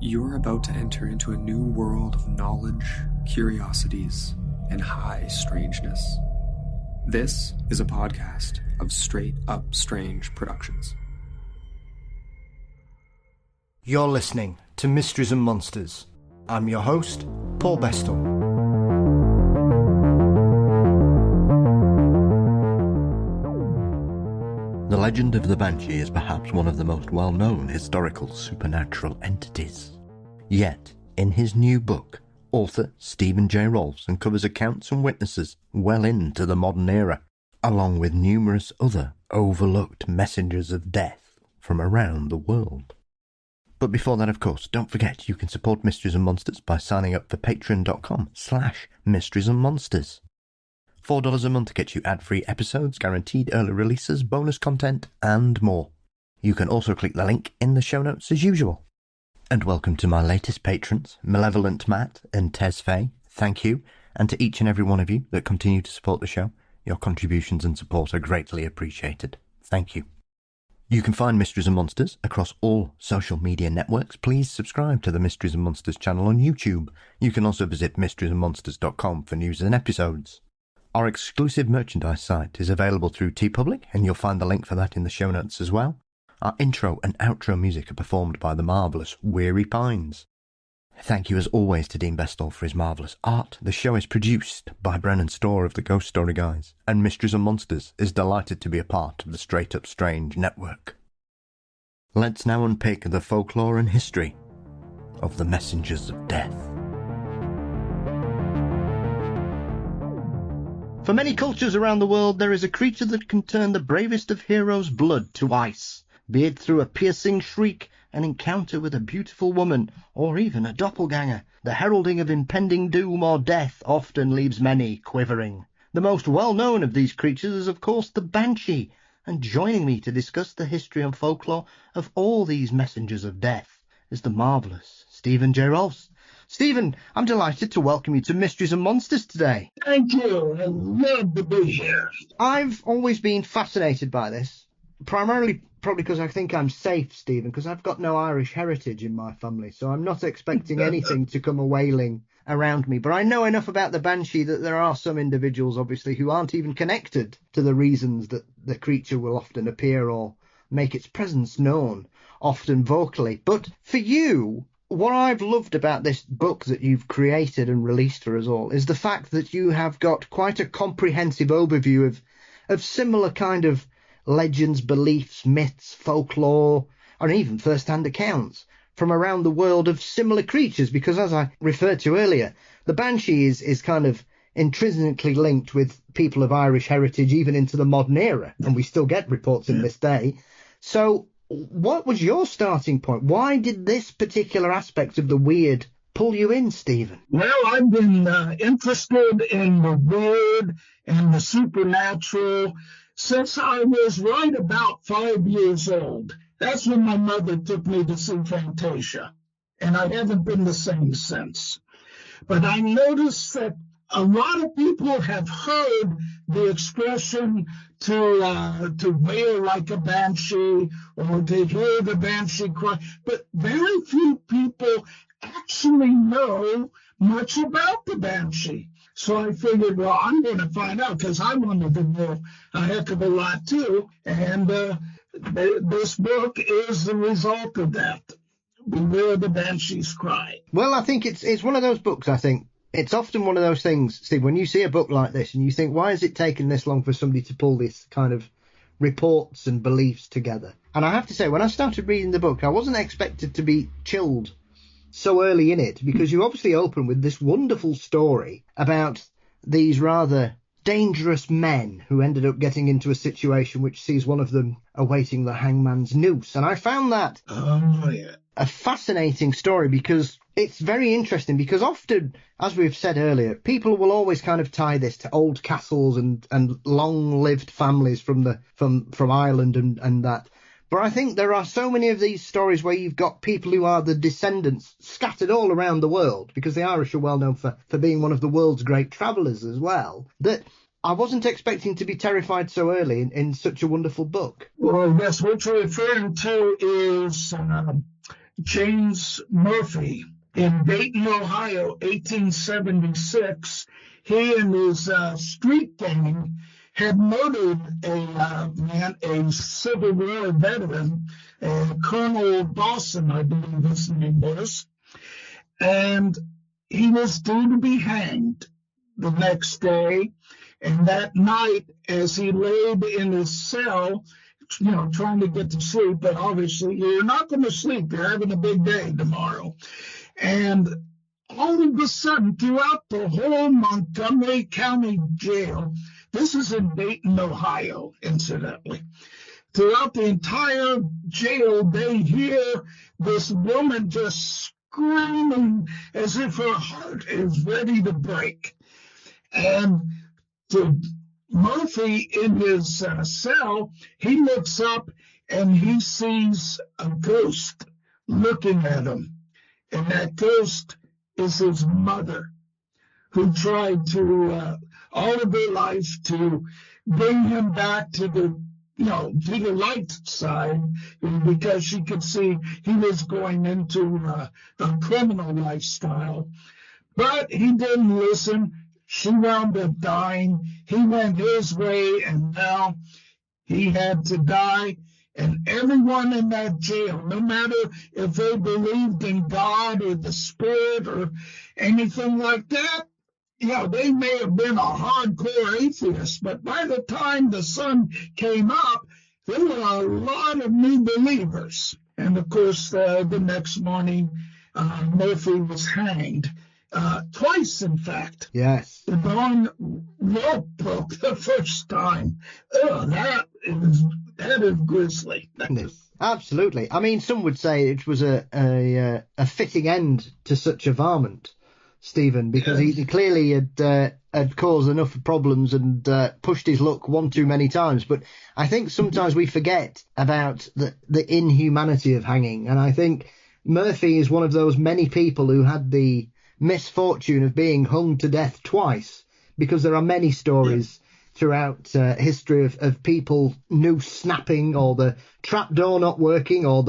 You're about to enter into a new world of knowledge, curiosities, and high strangeness. This is a podcast of Straight Up Strange Productions. You're listening to Mysteries and Monsters. I'm your host, Paul Bestall. The legend of the Banshee is perhaps one of the most well-known historical supernatural entities. Yet, in his new book, author Stephen J. Rolfes uncovers accounts and witnesses well into the modern era, along with numerous other overlooked messengers of death from around the world. But before that, of course, don't forget you can support Mysteries and Monsters by signing up for patreon.com/Mysteries and Monsters. $4 a month gets you ad-free episodes, guaranteed early releases, bonus content, and more. You can also click the link in the show notes as usual. And welcome to my latest patrons, Malevolent Matt and Tez Faye. Thank you, and to each and every one of you that continue to support the show. Your contributions and support are greatly appreciated. Thank you. You can find Mysteries and Monsters across all social media networks. Please subscribe to the Mysteries and Monsters channel on YouTube. You can also visit mysteriesandmonsters.com for news and episodes. Our exclusive merchandise site is available through TeePublic, and you'll find the link for that in the show notes as well. Our intro and outro music are performed by the marvellous Weary Pines. Thank you as always to Dean Bestall for his marvellous art. The show is produced by Brennan Storr of the Ghost Story Guys, and Mysteries and Monsters is delighted to be a part of the Straight Up Strange network. Let's now unpick the folklore and history of the Messengers of Death. For many cultures around the world, there is a creature that can turn the bravest of heroes' blood to ice, be it through a piercing shriek, an encounter with a beautiful woman, or even a doppelganger. The heralding of impending doom or death often leaves many quivering. The most well-known of these creatures is, of course, the Banshee, and joining me to discuss the history and folklore of all these messengers of death is the marvellous Stephen J. Rolfes. Stephen, I'm delighted to welcome you to Mysteries and Monsters today. Thank you. I love to be here. I've always been fascinated by this, primarily probably because I think I'm safe, Stephen, because I've got no Irish heritage in my family, so I'm not expecting anything to come a-wailing around me. But I know enough about the Banshee that there are some individuals, obviously, who aren't even connected to the reasons that the creature will often appear or make its presence known, often vocally. But for you, what I've loved about this book that you've created and released for us all is the fact that you have got quite a comprehensive overview of similar kind of legends, beliefs, myths, folklore, or even first-hand accounts from around the world of similar creatures, because as I referred to earlier, the Banshee is kind of intrinsically linked with people of Irish heritage even into the modern era, and we still get reports in this day. So what was your starting point? Why did this particular aspect of the weird pull you in, Stephen? Well, I've been interested in the weird and the supernatural since I was right about 5 years old. That's when my mother took me to see Fantasia, and I haven't been the same since. But I noticed that a lot of people have heard the expression to wail like a banshee or to hear the banshee cry, but very few people actually know much about the banshee. So I figured, well, I'm going to find out because I wanted to know a heck of a lot too. And this book is the result of that. Beware the banshees cry. Well, I think it's one of those books, I think. It's often one of those things, Steve, when you see a book like this and you think, why has it taken this long for somebody to pull this kind of reports and beliefs together? And I have to say, when I started reading the book, I wasn't expected to be chilled so early in it, because you obviously open with this wonderful story about these rather dangerous men who ended up getting into a situation which sees one of them awaiting the hangman's noose. And I found that a fascinating story because it's very interesting, because often, as we've said earlier, people will always kind of tie this to old castles and long-lived families from Ireland and that. But I think there are so many of these stories where you've got people who are the descendants scattered all around the world, because the Irish are well known for being one of the world's great travellers as well, that I wasn't expecting to be terrified so early in such a wonderful book. Well, yes, what you're referring to is James Murphy in Dayton, Ohio, 1876. He and his street gang had murdered a Civil War veteran, Colonel Dawson, I believe his name was, and he was due to be hanged the next day. And that night, as he laid in his cell, trying to get to sleep, but obviously you're not going to sleep. You're having a big day tomorrow. And all of a sudden, throughout the whole Montgomery County Jail, this is in Dayton, Ohio, incidentally, throughout the entire jail, they hear this woman just screaming as if her heart is ready to break. And to Murphy in his cell, he looks up and he sees a ghost looking at him. And that ghost is his mother, who tried to, all of her life, to bring him back to the light side, because she could see he was going into a criminal lifestyle. But he didn't listen. She wound up dying. He went his way, and now he had to die. And everyone in that jail, no matter if they believed in God or the Spirit or anything like that, they may have been a hardcore atheist, but by the time the sun came up, there were a lot of new believers. And of course, the next morning, Murphy was hanged. Twice, in fact. Yes. The bone rope broke the first time. Oh, that is grisly. Absolutely. I mean, some would say it was a fitting end to such a varmint, Stephen, because he clearly had caused enough problems and pushed his luck one too many times. But I think sometimes we forget about the inhumanity of hanging. And I think Murphy is one of those many people who had the misfortune of being hung to death twice, because there are many stories throughout history of people noose snapping, or the trapdoor not working, or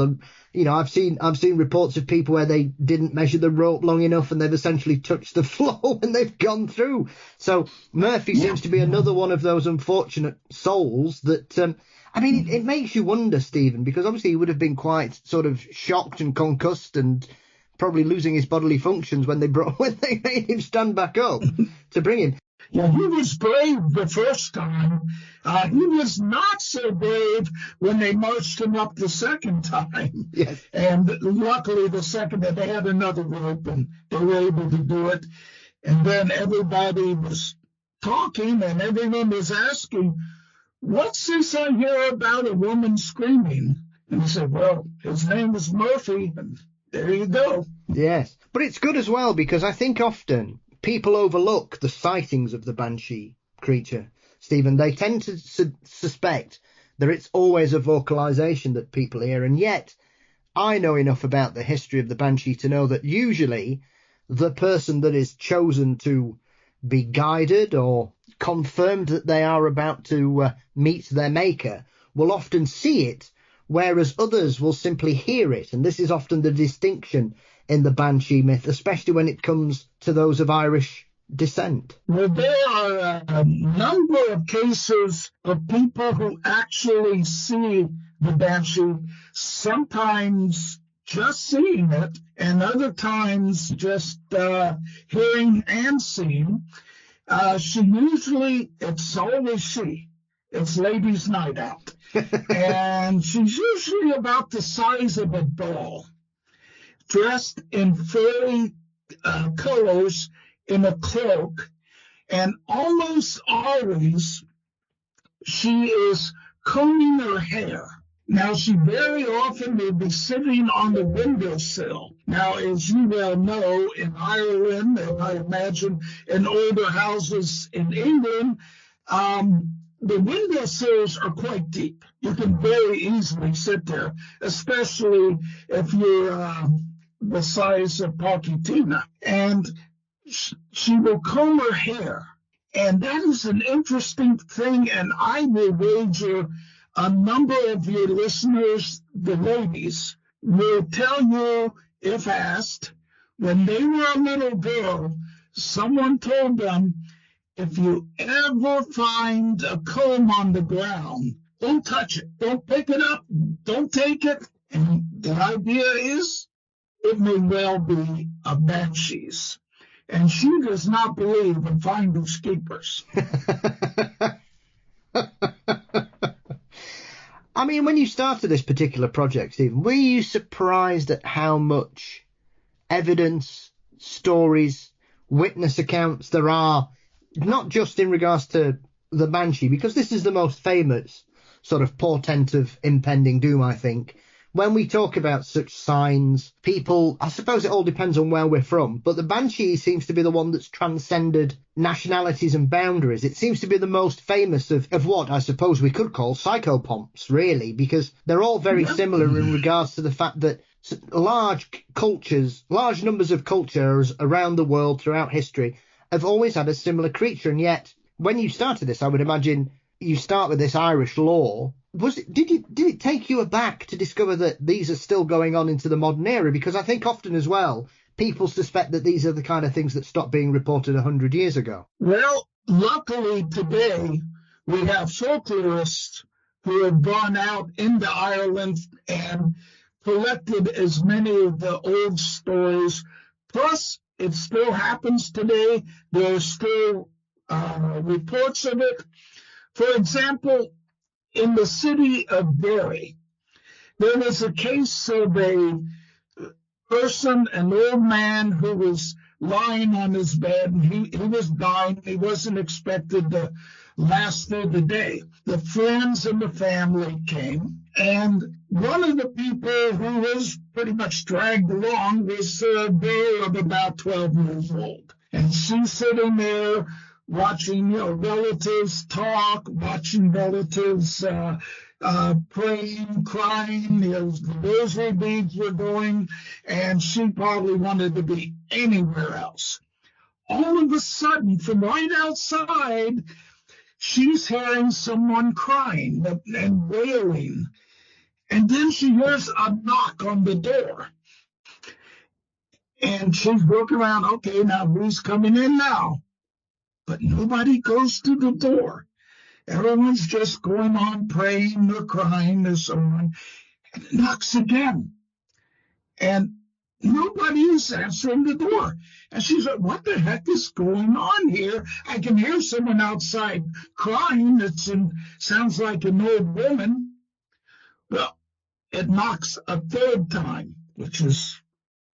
I've seen reports of people where they didn't measure the rope long enough and they've essentially touched the floor when they've gone through. So Murphy seems to be another one of those unfortunate souls that it makes you wonder, Stephen, because obviously he would have been quite sort of shocked and concussed and probably losing his bodily functions when they made him stand back up to bring him. Yeah, he was brave the first time. He was not so brave when they marched him up the second time. Yes. And luckily the second time they had another rope and they were able to do it. And then everybody was talking and everyone was asking, what's this I hear about a woman screaming? And he said, well, his name is Murphy, and there you go. Yes. But it's good as well, because I think often people overlook the sightings of the Banshee creature, Stephen. They tend to suspect that it's always a vocalization that people hear. And yet I know enough about the history of the Banshee to know that usually the person that is chosen to be guided or confirmed that they are about to meet their maker will often see it, whereas others will simply hear it. And this is often the distinction in the Banshee myth, especially when it comes to those of Irish descent. Well, there are a number of cases of people who actually see the Banshee, sometimes just seeing it, and other times just hearing and seeing. It's always she. It's ladies' night out. And she's usually about the size of a doll, dressed in fairy colors in a cloak, and almost always she is combing her hair. Now, she very often will be sitting on the windowsill. Now, as you well know, in Ireland, and I imagine in older houses in England, the windowsills are quite deep. You can very easily sit there, especially if you're the size of Pochettino. And she will comb her hair. And that is an interesting thing, and I will wager a number of your listeners, the ladies, will tell you, if asked, when they were a little girl, someone told them, if you ever find a comb on the ground, don't touch it. Don't pick it up. Don't take it. And the idea is it may well be a banshees. And she does not believe in finders keepers. I mean, when you started this particular project, Stephen, were you surprised at how much evidence, stories, witness accounts there are, not just in regards to the Banshee, because this is the most famous sort of portent of impending doom, I think. When we talk about such signs, people, I suppose it all depends on where we're from, but the Banshee seems to be the one that's transcended nationalities and boundaries. It seems to be the most famous of what I suppose we could call psychopomps, really, because they're all very similar in regards to the fact that large numbers of cultures around the world throughout history have always had a similar creature. And yet, when you started this, I would imagine you start with this Irish lore. Did it take you aback to discover that these are still going on into the modern era? Because I think often as well, people suspect that these are the kind of things that stopped being reported 100 years ago. Well, luckily today we have folklorists who have gone out into Ireland and collected as many of the old stories. Plus, it still happens today. There are still reports of it. For example, in the city of Derry, there was a case of a person, an old man, who was lying on his bed, and he was dying. He wasn't expected to last through the day. The friends and the family came, and one of the people who was pretty much dragged along was a girl of about 12 years old. And she's sitting there watching, relatives talk, watching relatives praying, crying, the rosary beads were going, and she probably wanted to be anywhere else. All of a sudden, from right outside, she's hearing someone crying and wailing, and then she hears a knock on the door. And she's looking around, okay, now who's coming in now? But nobody goes to the door. Everyone's just going on praying or crying or so on. And it knocks again. And nobody is answering the door. And she's like, what the heck is going on here? I can hear someone outside crying. Sounds like an old woman. Well, it knocks a third time, which is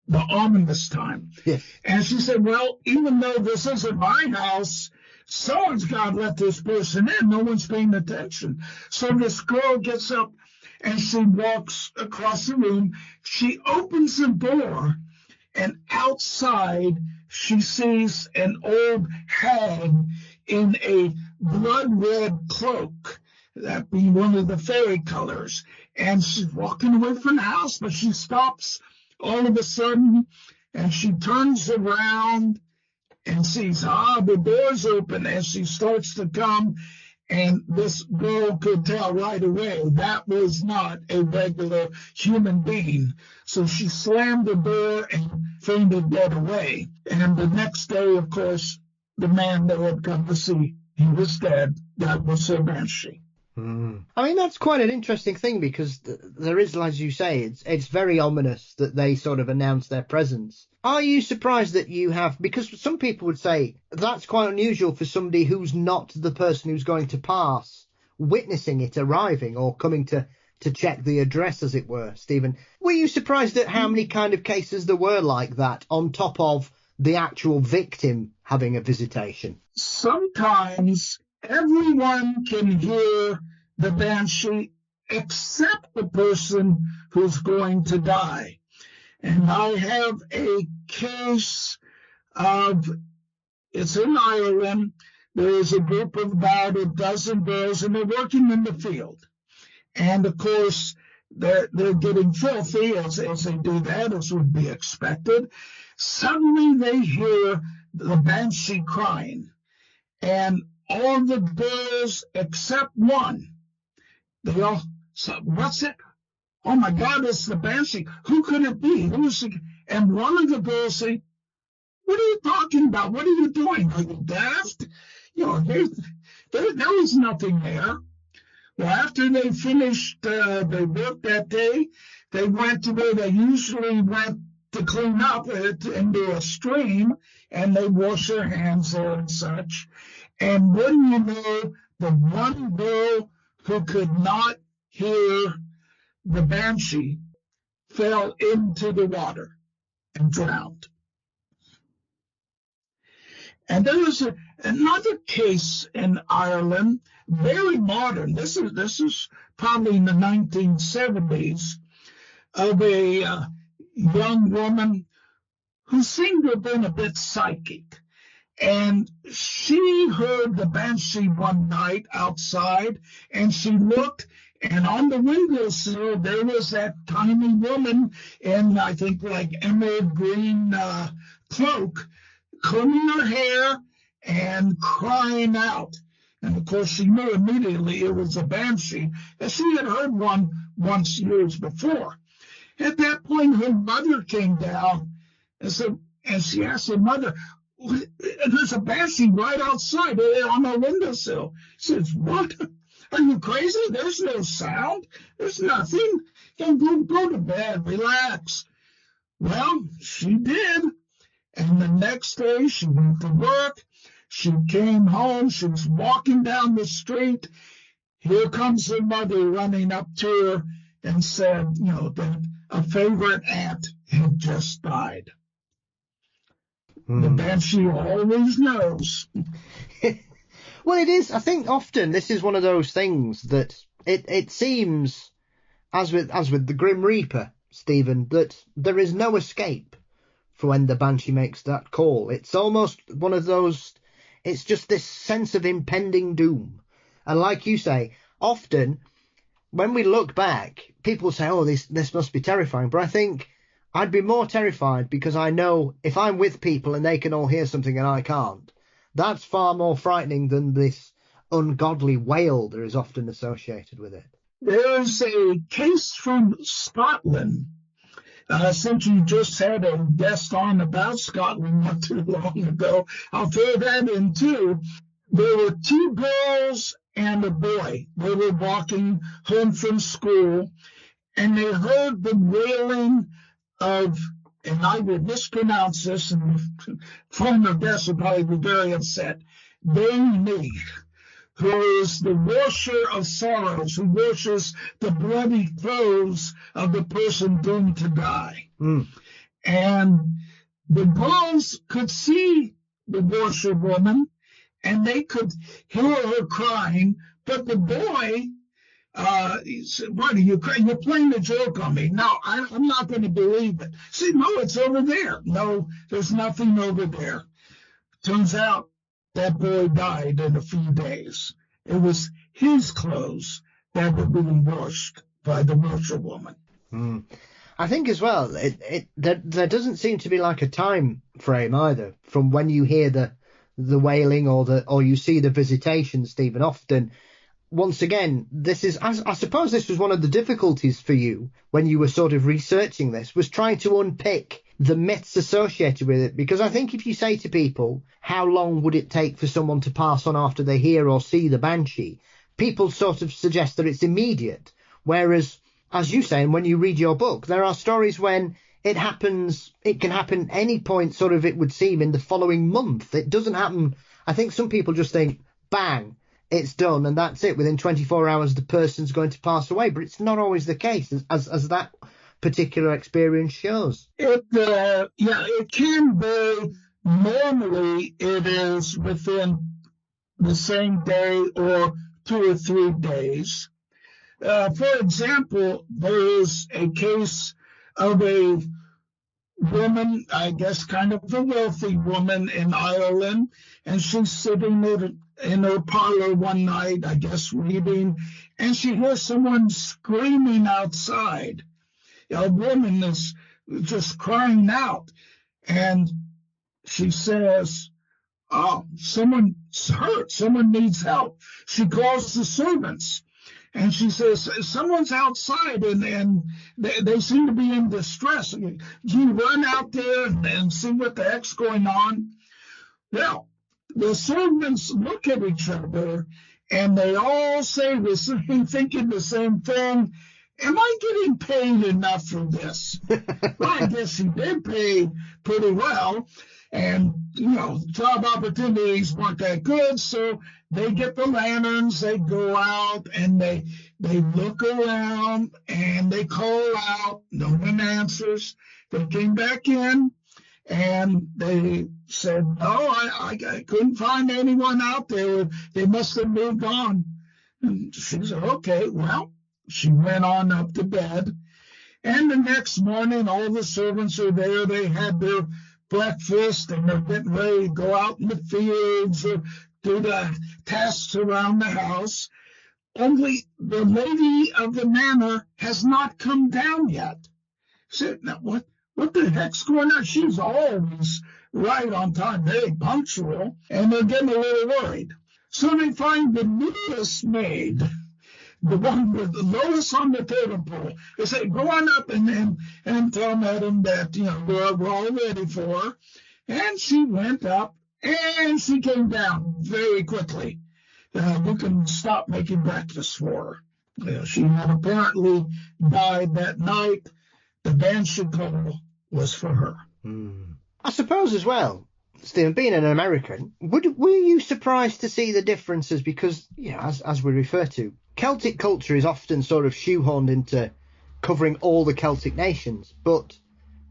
the ominous time. Yes. And she said, well, even though this isn't my house, someone's got to let this person in. No one's paying attention. So this girl gets up and she walks across the room. She opens the door, and outside she sees an old hag in a blood-red cloak, that being one of the fairy colors. And she's walking away from the house, but she stops all of a sudden, and she turns around and sees, the door's open, and she starts to come, and this girl could tell right away that was not a regular human being. So she slammed the door and fainted dead away. And the next day, of course, the man that had come to see, he was dead. That was her Banshee. I mean, that's quite an interesting thing, because there is, as you say, it's very ominous that they sort of announce their presence. Are you surprised that you have, because some people would say that's quite unusual for somebody who's not the person who's going to pass, witnessing it arriving or coming to check the address, as it were, Stephen. Were you surprised at how many kind of cases there were like that, on top of the actual victim having a visitation? Sometimes everyone can hear the Banshee except the person who's going to die. And I have a case of, it's in Ireland. There is a group of about a dozen girls, and they're working in the field. And of course, they're getting filthy as they do that, as would be expected. Suddenly they hear the Banshee crying. And all the girls except one, they all, so what's it? "Oh my God, it's the Banshee. Who could it be? Who's the?" And one of the girls say, "What are you talking about? What are you doing? Are you daft? There was nothing there." Well, after they finished their work that day, they went to where they usually went to clean up into a stream, and they wash their hands there and such. And wouldn't you know, the one girl who could not hear the Banshee fell into the water and drowned. And there was another case in Ireland, very modern. This is probably in the 1970s, of a young woman who seemed to have been a bit psychic. And she heard the Banshee one night outside, and she looked, and on the windowsill there was that tiny woman in, I think, like emerald green cloak, combing her hair and crying out. And of course, she knew immediately it was a Banshee, as she had heard one once years before. At that point, her mother came down and she asked her mother, "There's a Banshee right outside on the windowsill." She says, "What? Are you crazy? There's no sound. There's nothing. Go to bed. Relax." Well, she did. And the next day, she went to work. She came home. She was walking down the street. Here comes her mother running up to her and said, that a favorite aunt had just died. The Banshee always knows. Well, it is. I think often this is one of those things that it seems, as with the Grim Reaper, Stephen, that there is no escape for when the Banshee makes that call. It's almost one of those, it's just this sense of impending doom. And like you say, often when we look back, people say, "Oh, this must be terrifying." But I think I'd be more terrified because I know if I'm with people and they can all hear something and I can't, that's far more frightening than this ungodly wail that is often associated with it. There's a case from Scotland. Since you just had a guest on about Scotland not too long ago, I'll throw that in too. There were two girls and a boy. They were walking home from school, and they heard the wailing of, and I will mispronounce this, and former guests will probably be very upset, Banshee, who is the washer of sorrows, who washes the bloody clothes of the person doomed to die. And the girls could see the washerwoman, and they could hear her crying, but the boy, he said, "What are you crying? You're playing a joke on me." "No, I'm not going to believe it." "See, no, it's over there." "No, there's nothing over there." Turns out that boy died in a few days. It was his clothes that were being washed by the washerwoman. I think as well, there doesn't seem to be like a time frame either from when you hear the wailing or you see the visitation, Stephen. Often, once again, this is, I suppose this was one of the difficulties for you when you were sort of researching this, was trying to unpick the myths associated with it. Because I think if you say to people, how long would it take for someone to pass on after they hear or see the Banshee, people sort of suggest that it's immediate. Whereas, as you say, and when you read your book, there are stories when it can happen any point, sort of, it would seem, in the following month. It doesn't happen. I think some people just think, bang, it's done, and that's it. Within 24 hours, the person's going to pass away. But it's not always the case, as that particular experience shows. It can be. Normally, it is within the same day or 2 or 3 days. For example, there is a case of a woman, I guess kind of a wealthy woman in Ireland, and she's sitting in her parlor one night, I guess reading, and she hears someone screaming outside. A woman is just crying out, and she says, "Oh, someone's hurt. Someone needs help." She calls the servants, And she says, someone's outside, and they seem to be in distress. Do you run out there and see what the heck's going on? Well, the servants look at each other, and they all say the same, thinking the same thing. Am I getting paid enough for this? Well, I guess she did pay pretty well. And, job opportunities weren't that good, so they get the lanterns, they go out, and they look around, and they call out. No one answers. They came back in, and they said, no, I couldn't find anyone out there. They must have moved on. And she said, okay, well, she went on up to bed. And the next morning, all the servants are there. They had their breakfast, and they're getting ready to go out in the fields or do the tasks around the house. Only the lady of the manor has not come down yet. Said, now, what the heck's going on? She's always right on time, very punctual, and they're getting a little worried. So they find the newest maid, the one with the lowest on the totem pole. They say, go on up and tell Madam that, we're all ready for her. And she went up, and she came down very quickly. We can stop making breakfast for her. She had apparently died that night. The Banshee call was for her. I suppose as well, Stephen, being an American, were you surprised to see the differences? Because, as we refer to, Celtic culture is often sort of shoehorned into covering all the Celtic nations, but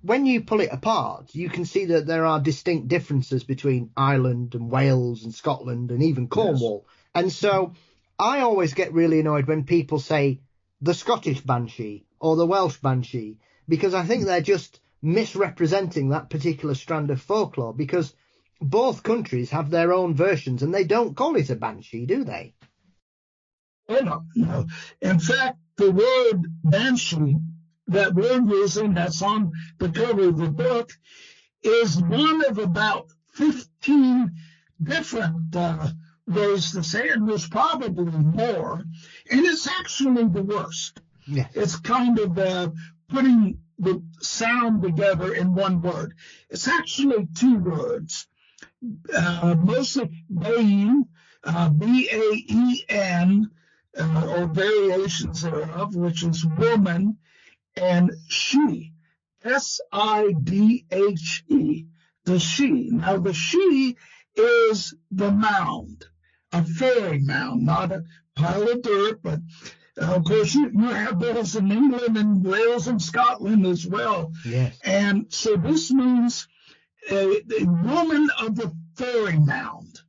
when you pull it apart, you can see that there are distinct differences between Ireland and Wales and Scotland and even Cornwall. Yes. And so I always get really annoyed when people say the Scottish Banshee or the Welsh Banshee, because I think they're just misrepresenting that particular strand of folklore, because both countries have their own versions and they don't call it a Banshee, do they? Oh, no. In fact, the word Banshee that we're using, that's on the cover of the book, is one of about 15 different ways to say it, and there's probably more. And it's actually the worst. Yes. It's kind of putting the sound together in one word. It's actually two words, mostly Baen, B-A-E-N, or variations thereof, which is woman, and she, S-I-D-H-E, the she. Now, the she is the mound, a fairy mound, not a pile of dirt, but of course, you have those in England and Wales and Scotland as well. Yes. And so this means a woman of the fairy mound,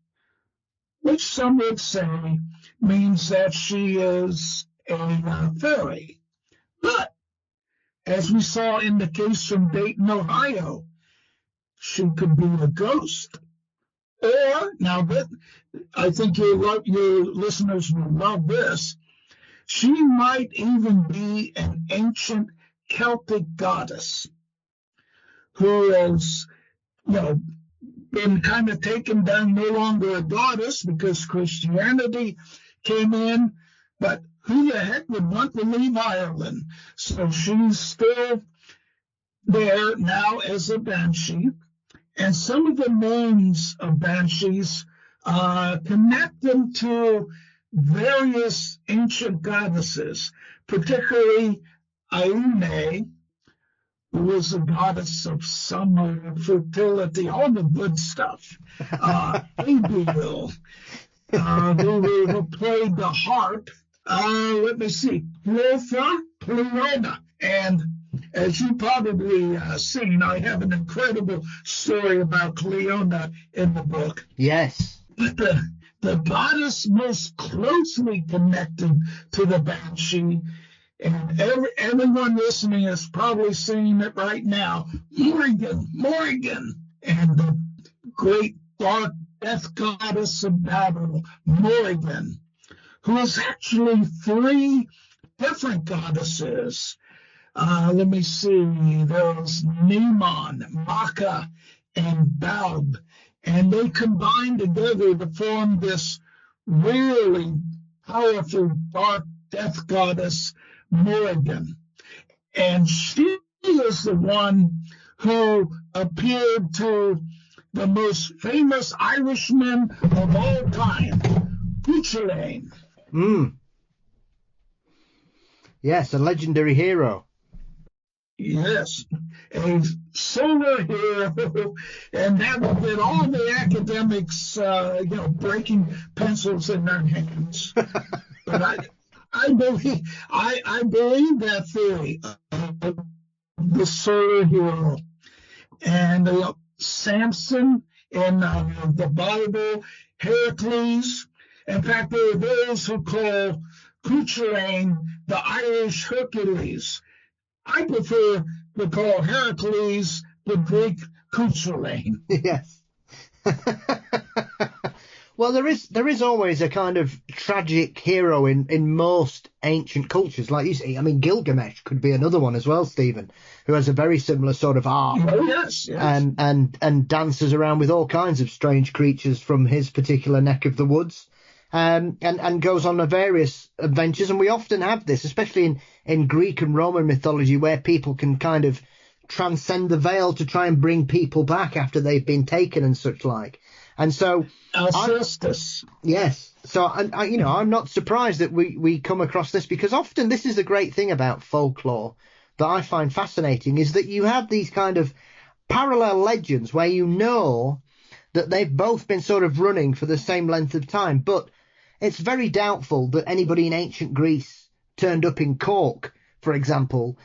which some would say means that she is a fairy. But as we saw in the case from Dayton, Ohio, she could be a ghost. Or, now, I think your listeners will love this, she might even be an ancient Celtic goddess who has, been kind of taken down, no longer a goddess because Christianity came in, but who the heck would want to leave Ireland? So she's still there now as a Banshee. And some of the names of Banshees connect them to various ancient goddesses, particularly Ione, who was a goddess of summer, fertility, all the good stuff. Abigail, who played the harp. Let me see, Cleona. And as you probably seen, I have an incredible story about Cleona in the book. Yes. But the goddess most closely connected to the Banshee, and everyone listening is probably seeing it right now, Morrigan, and the great dark death goddess of battle, Morrigan, who is actually three different goddesses. Let me see, there's Neimon, Maka, and Baub, and they combine together to form this really powerful dark death goddess Morrigan. And she is the one who appeared to the most famous Irishman of all time, Cuchulainn. Yes, a legendary hero. Yes, a solar hero, and that will get all the academics, breaking pencils in their hands. But I believe that theory of the solar hero. And Samson in the Bible, Heracles. In fact, there are those who call Cuchulainn the Irish Hercules. I prefer to call Heracles the Greek Cuchulainn. Yes. Well, there is always a kind of tragic hero in most ancient cultures, like you say. I mean, Gilgamesh could be another one as well, Stephen, who has a very similar sort of art. Oh, yes. And dances around with all kinds of strange creatures from his particular neck of the woods, and goes on various adventures. And we often have this, especially in Greek and Roman mythology, where people can kind of transcend the veil to try and bring people back after they've been taken and such like. And so, yes. So, I'm not surprised that we come across this, because often this is the great thing about folklore that I find fascinating, is that you have these kind of parallel legends where you know that they've both been sort of running for the same length of time, but it's very doubtful that anybody in ancient Greece turned up in Cork, for example,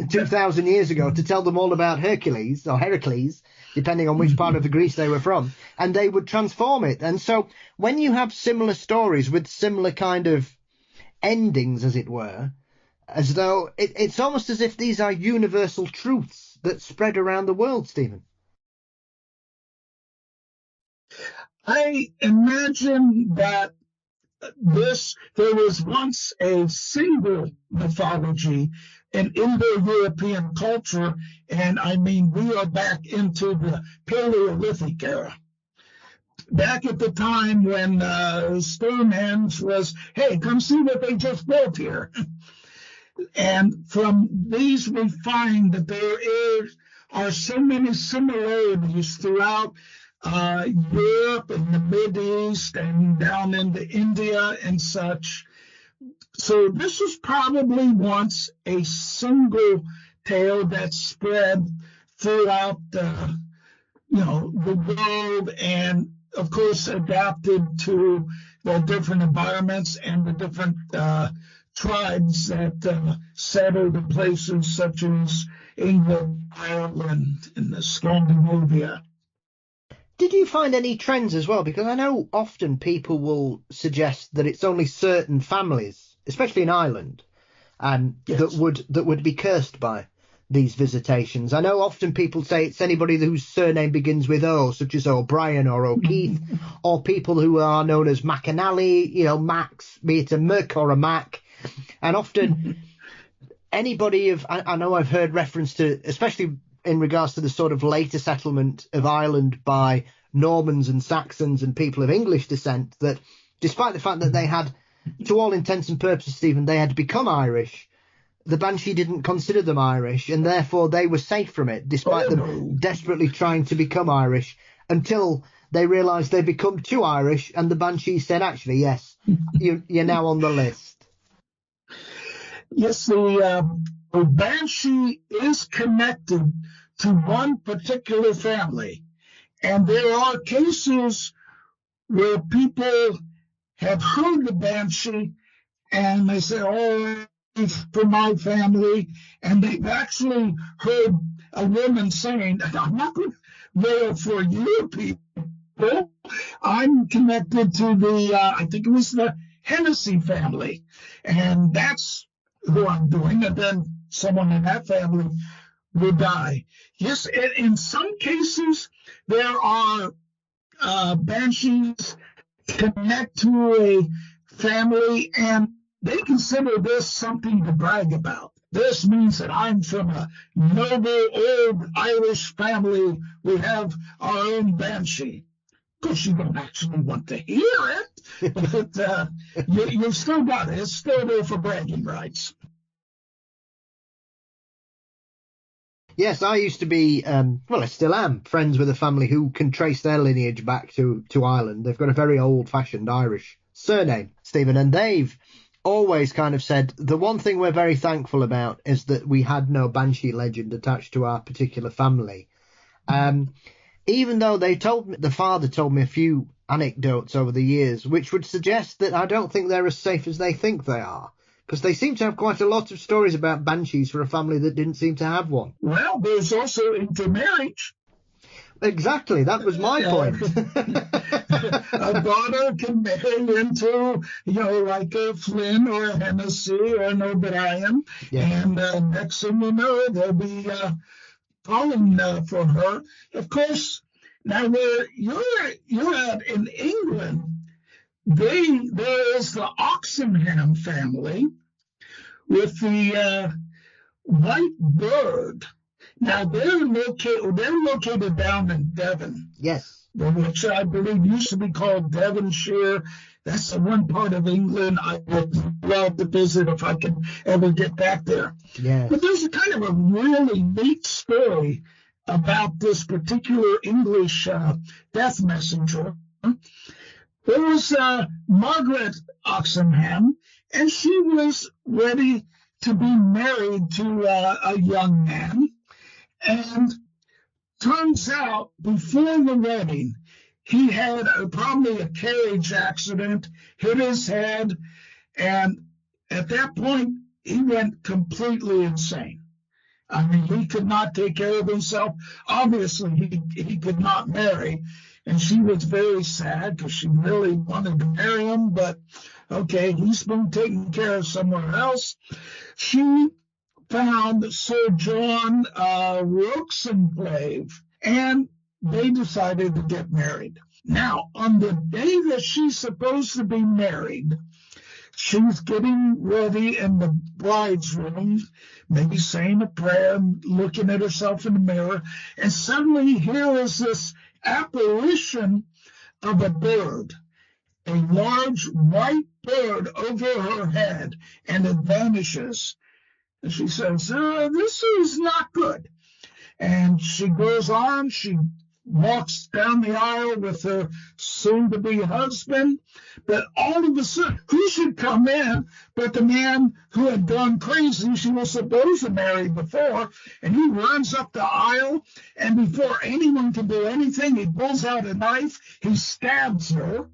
2,000 years ago to tell them all about Hercules or Heracles, depending on which part of the Greece they were from, and they would transform it. And so when you have similar stories with similar kind of endings, as it were, as though it's almost as if these are universal truths that spread around the world, Stephen. I imagine that there was once a single mythology in Indo-European culture, and I mean, we are back into the Paleolithic era. Back at the time when Stonehenge was, hey, come see what they just built here. And from these we find that there are so many similarities throughout Europe and the Mideast and down into India and such. So this was probably once a single tale that spread throughout the world, and of course adapted to the different environments and the different tribes that settled in places such as England, Ireland, and Scandinavia. Did you find any trends as well? Because I know often people will suggest that it's only certain families, especially in Ireland, yes, that would be cursed by these visitations. I know often people say it's anybody whose surname begins with O, such as O'Brien or O'Keefe, or people who are known as McAnally, Max, be it a Mick or a Mac. And often anybody I know I've heard reference to, especially in regards to the sort of later settlement of Ireland by Normans and Saxons and people of English descent, that despite the fact that they had, to all intents and purposes, Stephen, they had become Irish, the Banshee didn't consider them Irish, and therefore they were safe from it, despite them desperately trying to become Irish, until they realised they'd become too Irish, and the Banshee said, actually, yes, you're now on the list. Yes, the Banshee is connected to one particular family, and there are cases where people have heard the Banshee and they say, oh, it's for my family, and they've actually heard a woman saying, I'm not going to wail for you people, I'm connected to the I think it was the Hennessy family, and that's who I'm doing, and then someone in that family will die. Yes, in some cases, there are Banshees connect to a family, and they consider this something to brag about. This means that I'm from a noble old Irish family. We have our own Banshee. course, you don't actually want to hear it, but you've still got it. It's still there for bragging rights. Yes, I used to be, I still am, friends with a family who can trace their lineage back to Ireland. They've got a very old-fashioned Irish surname, Stephen, and they've always kind of said the one thing we're very thankful about is that we had no Banshee legend attached to our particular family. Even though the father told me a few anecdotes over the years, which would suggest that I don't think they're as safe as they think they are. Because they seem to have quite a lot of stories about banshees for a family that didn't seem to have one. Well, there's also intermarriage. Exactly, that was my point. A daughter can marry into, like a Flynn or a Hennessy or an O'Brien, and next thing you know, they'll be calling for her. Of course, now where you're at in England, there is the Oxenham family with the white bird. Now they're located down in Devon. Yes. Which I believe used to be called Devonshire. That's the one part of England I would love to visit if I can ever get back there. Yeah. But there's a kind of a really neat story about this particular English death messenger. There was Margaret Oxenham, and she was ready to be married to a young man. And turns out, before the wedding, he had probably a carriage accident, hit his head, and at that point, he went completely insane. I mean, he could not take care of himself. Obviously, he could not marry. And she was very sad because she really wanted to marry him. But, okay, he's been taken care of somewhere else. She found Sir John Roxenclave, and they decided to get married. Now, on the day that she's supposed to be married, she's getting ready in the bride's room, maybe saying a prayer, looking at herself in the mirror, and suddenly here is this apparition of a bird, a large white bird over her head, and it vanishes. And she says, this is not good. And she goes on, she walks down the aisle with her soon-to-be husband, but all of a sudden, who should come in but the man who had gone crazy she was supposed to marry before, and he runs up the aisle, and before anyone can do anything, he pulls out a knife, he stabs her,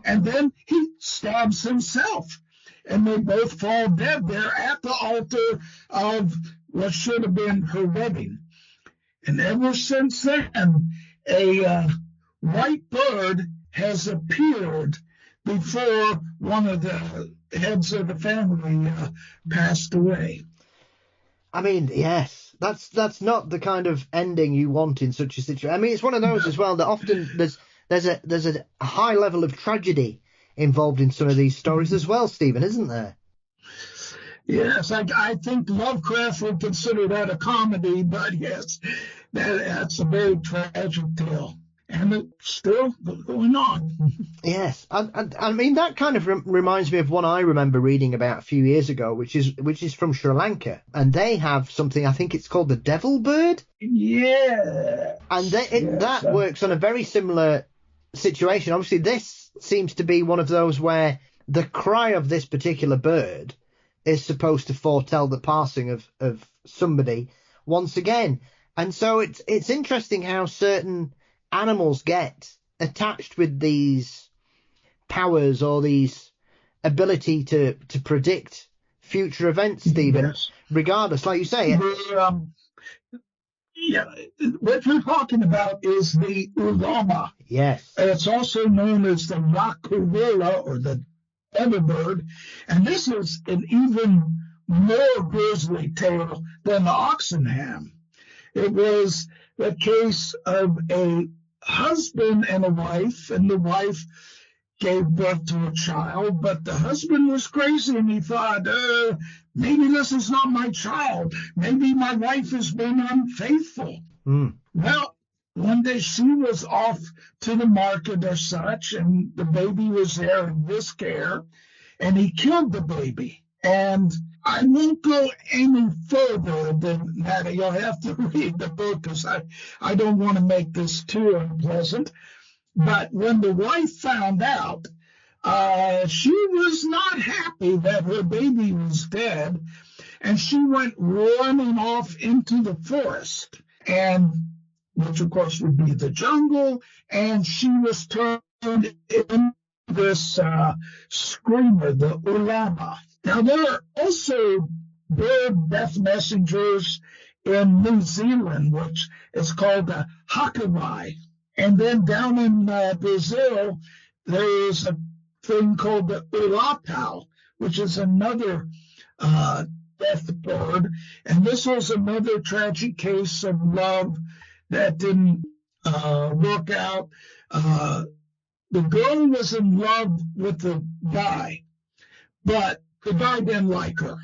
and then he stabs himself. And they both fall dead there at the altar of what should have been her wedding. And ever since then, a white bird has appeared before one of the heads of the family passed away. I mean, yes, that's not the kind of ending you want in such a situation. I mean, it's one of those as well that often there's a high level of tragedy involved in some of these stories as well, Stephen, isn't there? Yes, I think Lovecraft would consider that a comedy, but yes, that's a very tragic tale. And it's still going on. Yes, I mean, that kind of reminds me of one I remember reading about a few years ago, which is from Sri Lanka. And they have something, I think it's called the devil bird. Yeah. And that works on a very similar situation. Obviously, this seems to be one of those where the cry of this particular bird is supposed to foretell the passing of somebody once again. And so it's interesting how certain animals get attached with these powers or these ability to predict future events, Stephen, yes. Regardless, like you say. Yeah, what you're talking about is the ulama. Yes. It's also known as the Rakuvela, or the Everbird, and this is an even more grisly tale than the Oxenham. It was the case of a husband and a wife, and the wife gave birth to a child, but the husband was crazy, and he thought, maybe this is not my child. Maybe my wife has been unfaithful. Mm. Well, one day she was off to the market or such, and the baby was there in his care, and he killed the baby. And I won't go any further than that. You'll have to read the book, because I don't want to make this too unpleasant. But when the wife found out, she was not happy that her baby was dead, and she went running off into the forest, and which of course would be the jungle, and she was turned into this screamer, the ulama. Now, there are also bird death messengers in New Zealand, which is called the hakarai. And then down in Brazil, there is a thing called the urapau, which is another death bird. And this was another tragic case of love that didn't work out. The girl was in love with the guy, but the guy didn't like her.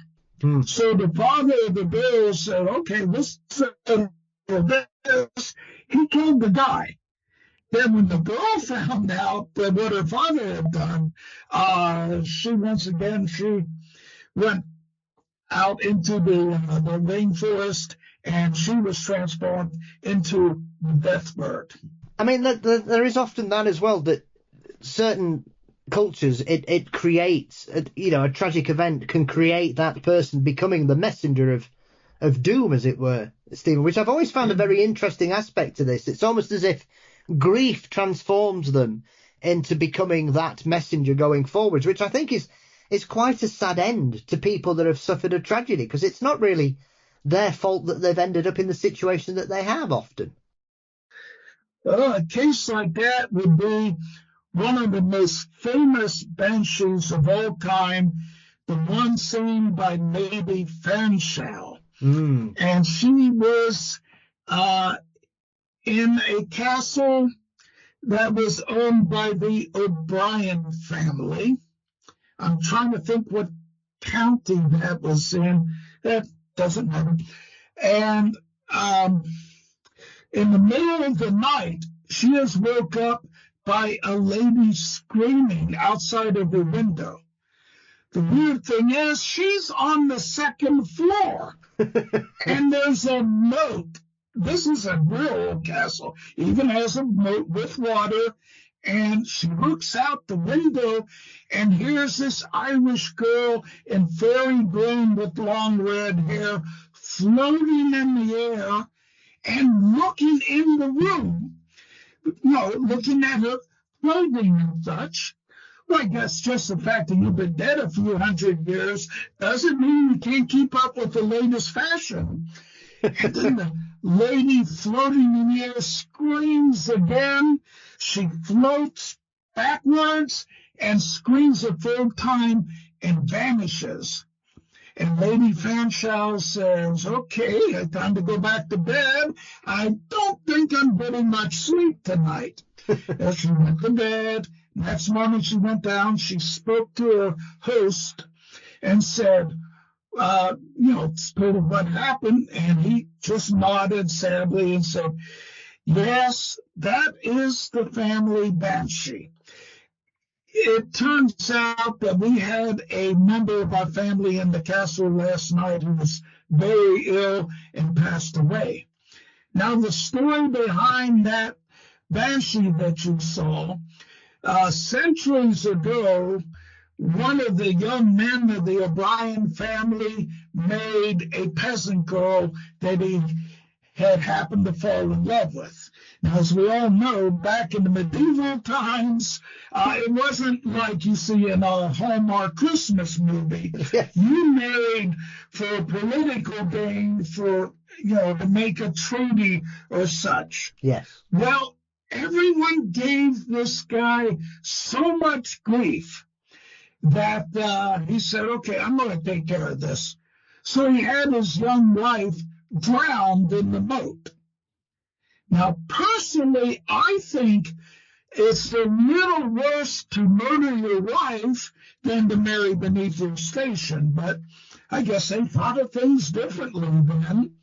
So the father of the girl said, okay, this. He killed the guy. Then when the girl found out that what her father had done, she went out into the rainforest, and she was transformed into the death bird. I mean, there is often that as well, that certain cultures, it creates, a tragic event can create that person becoming the messenger of doom, as it were, Stephen, which I've always found a very interesting aspect to this. It's almost as if grief transforms them into becoming that messenger going forwards, which I think is quite a sad end to people that have suffered a tragedy, because it's not really their fault that they've ended up in the situation that they have often. Well, a case like that would be one of the most famous banshees of all time, the one seen by Lady Fanshawe. And she was in a castle that was owned by the O'Brien family. I'm trying to think what county that was in. That doesn't matter. And in the middle of the night, she is woke up by a lady screaming outside of her window. The weird thing is, she's on the second floor, and there's a moat. This is a real old castle, even has a moat with water, and she looks out the window, and here's this Irish girl in fairy green with long red hair floating in the air and looking in the room, looking at her clothing and such. Well, I guess just the fact that you've been dead a few hundred years doesn't mean you can't keep up with the latest fashion. And then the lady floating in the air screams again. She floats backwards and screams a third time and vanishes. And Lady Fanshawe says, okay, time to go back to bed. I don't think I'm getting much sleep tonight. As she went to bed, next morning she went down, she spoke to her host and said, told her what happened, and he just nodded sadly and said, yes, that is the family Banshee. It turns out that we had a member of our family in the castle last night who was very ill and passed away. Now, the story behind that Banshee that you saw, centuries ago, one of the young men of the O'Brien family married a peasant girl that he had happened to fall in love with. Now, as we all know, back in the medieval times, it wasn't like you see in a Hallmark Christmas movie. You married for political gain, to make a treaty or such. Yes. Well, everyone gave this guy so much grief that he said, okay, I'm going to take care of this. So he had his young wife drowned in the moat. Now, personally, I think it's a little worse to murder your wife than to marry beneath your station, but I guess they thought of things differently then.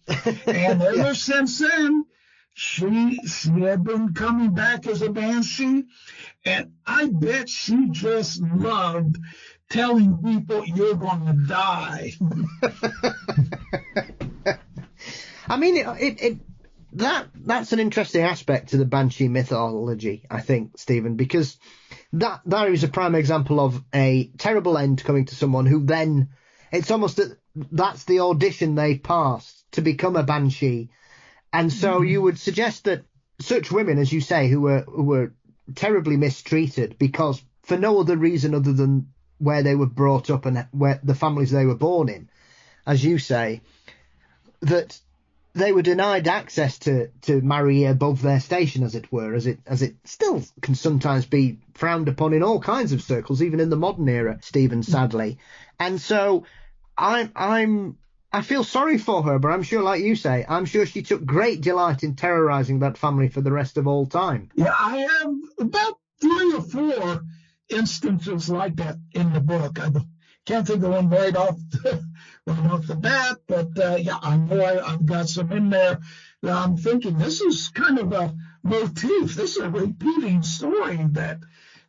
And ever since then, she had been coming back as a banshee, and I bet she just loved telling people you're going to die. I mean, that's an interesting aspect to the Banshee mythology, I think, Stephen, because that is a prime example of a terrible end coming to someone who then, it's almost that's the audition they passed to become a Banshee. And so you would suggest that such women, as you say, who were terribly mistreated because for no other reason other than where they were brought up and where the families they were born in, as you say, that they were denied access to marry above their station, as it were, as it still can sometimes be frowned upon in all kinds of circles, even in the modern era, Stephen, sadly. And so I feel sorry for her, but I'm sure, like you say, I'm sure she took great delight in terrorizing that family for the rest of all time. Yeah, I have about 3 or 4 instances like that in the book. I can't think of one right off the bat, but yeah, I know I've got some in there that I'm thinking this is kind of a motif. This is a repeating story that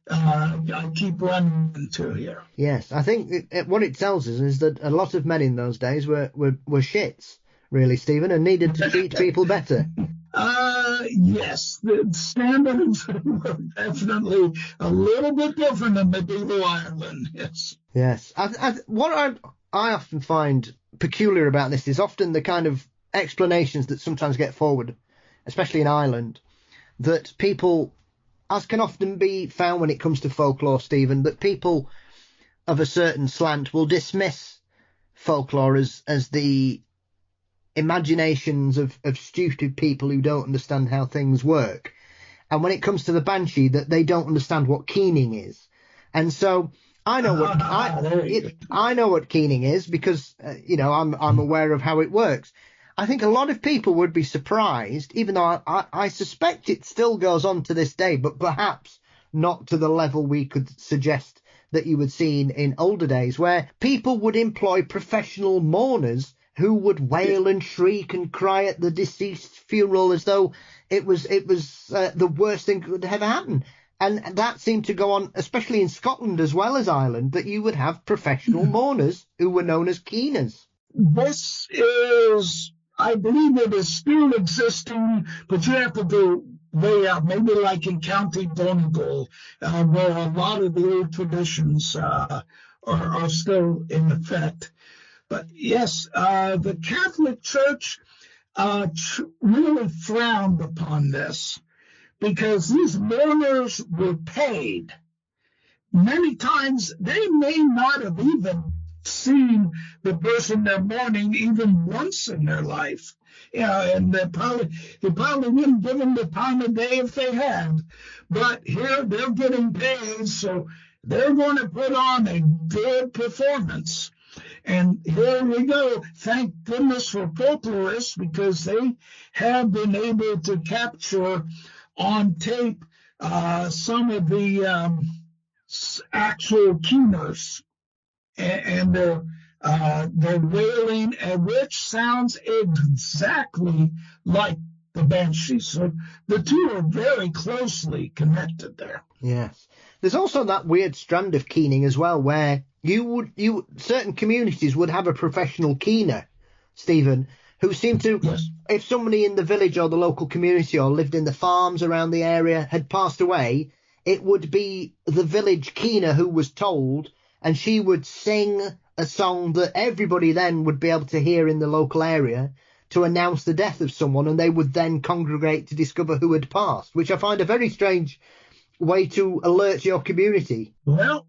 I keep running into here. Yes, I think what it tells us is that a lot of men in those days were shits, really, Stephen, and needed to treat people better. Yes, the standards were definitely a little bit different in medieval Ireland. Yes. Yes. What I often find peculiar about this is often the kind of explanations that sometimes get forward, especially in Ireland, that people, as can often be found when it comes to folklore, Stephen, that people of a certain slant will dismiss folklore as the imaginations of stupid people who don't understand how things work. And when it comes to the Banshee, that they don't understand what keening is. And so I know what I know what keening is because I'm aware of how it works. I think a lot of people would be surprised, even though I suspect it still goes on to this day, but perhaps not to the level we could suggest that you would see in older days, where people would employ professional mourners who would wail and shriek and cry at the deceased's funeral as though it was the worst thing that could ever happen. And that seemed to go on, especially in Scotland as well as Ireland, that you would have professional mourners who were known as keeners. This is, I believe it is still existing, but you have to go way out, maybe like in County Donegal, where a lot of the old traditions are still in effect. But yes, the Catholic Church really frowned upon this because these mourners were paid. Many times they may not have even seen the person they're mourning even once in their life. And they probably wouldn't give them the time of day if they had. But here they're getting paid, so they're going to put on a good performance. And here we go. Thank goodness for folklorists, because they have been able to capture on tape some of the actual keeners, and they're wailing, which sounds exactly like the Banshees. So the two are very closely connected there. Yes. There's also that weird strand of keening as well, where certain communities would have a professional keener, Stephen, who seemed to, yes, if somebody in the village or the local community or lived in the farms around the area had passed away, it would be the village keener who was told, and she would sing a song that everybody then would be able to hear in the local area to announce the death of someone, and they would then congregate to discover who had passed, which I find a very strange way to alert your community. Well,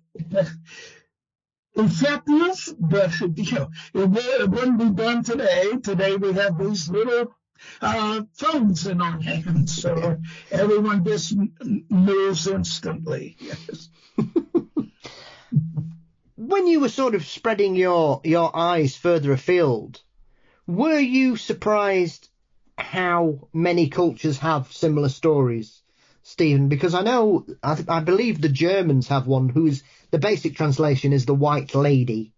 effective, but it wouldn't be done today. Today we have these little phones in our hands, so everyone just moves instantly. Yes. When you were sort of spreading your eyes further afield, were you surprised how many cultures have similar stories, Stephen? Because I believe the Germans have one whose the basic translation is the White Lady.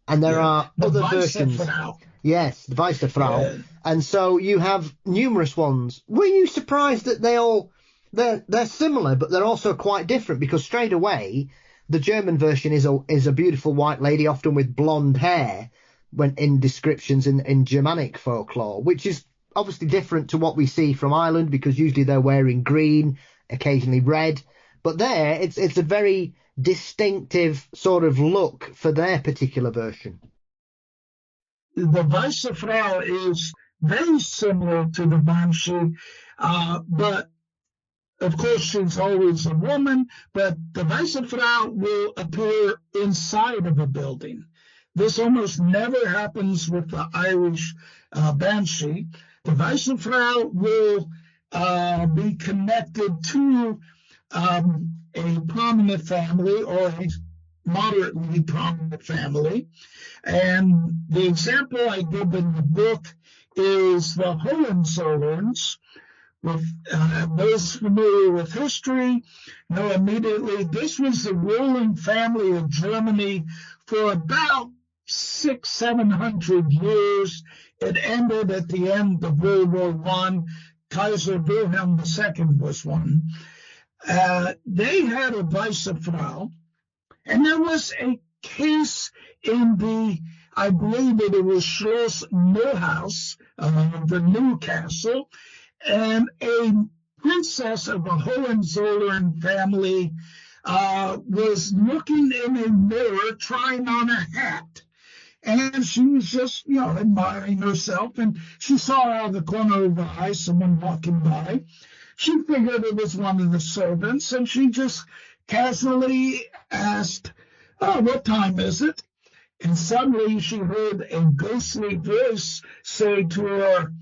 and there are the other Weisse versions. Frau. Yes, the Weisse Frau. Yeah. And so you have numerous ones. Were you surprised that they're similar, but they're also quite different? Because straight away, the German version is a beautiful white lady, often with blonde hair, when in descriptions in Germanic folklore, which is obviously different to what we see from Ireland, because usually they're wearing green, occasionally red. But there, it's a very distinctive sort of look for their particular version. The Weisse Frau is very similar to the Banshee, but of course she's always a woman, but the Weisse Frau will appear inside of a building. This almost never happens with the Irish Banshee. The Weisse Frau will be connected to a prominent family or a moderately prominent family. And the example I give in the book is the Hohenzollerns. With those familiar with history know immediately this was the ruling family of Germany for about 600-700 years. It ended at the end of World War I. Kaiser Wilhelm II was one. They had a Weisse Frau, and there was a case in I believe it was Schloss Neuhaus, the new castle, and a princess of the Hohenzollern family was looking in a mirror trying on a hat. And she was just, admiring herself, and she saw out of the corner of her eye someone walking by. She figured it was one of the servants, and she just casually asked, "Oh, what time is it?" And suddenly she heard a ghostly voice say to her,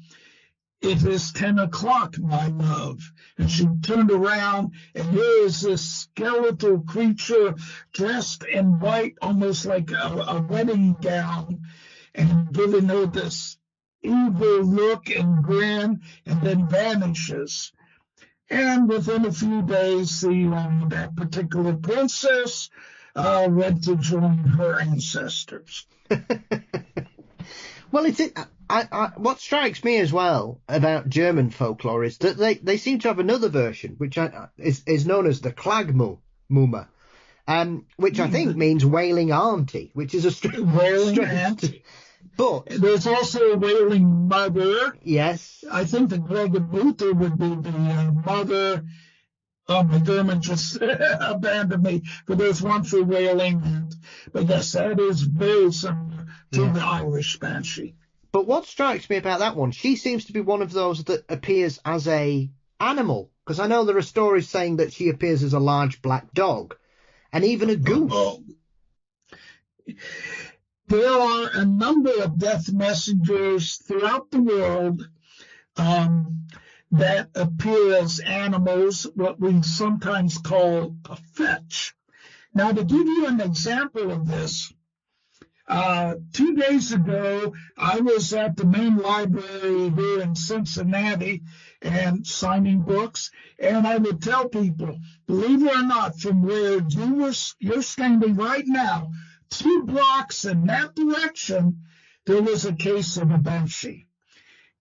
"It is 10 o'clock, my love." And she turned around, and here is this skeletal creature dressed in white, almost like a wedding gown, and giving her this evil look and grin, and then vanishes. And within a few days, that particular princess went to join her ancestors. Well, what strikes me as well about German folklore is that they seem to have another version, which is known as the Klagmumme, which I think means wailing auntie, which is a wailing auntie. But there's also a wailing mother. Yes. I think the Klagemutter would be the mother. Oh, my German just abandoned me. But there's one for wailing. But yes, that is very similar to the Irish Banshee. But what strikes me about that one, she seems to be one of those that appears as a animal. Because I know there are stories saying that she appears as a large black dog and even a goose. There are a number of death messengers throughout the world that appear as animals, what we sometimes call a fetch. Now, to give you an example of this, 2 days ago, I was at the main library here in Cincinnati and signing books, and I would tell people, believe it or not, from where you're standing right now, 2 blocks in that direction, there was a case of a Banshee.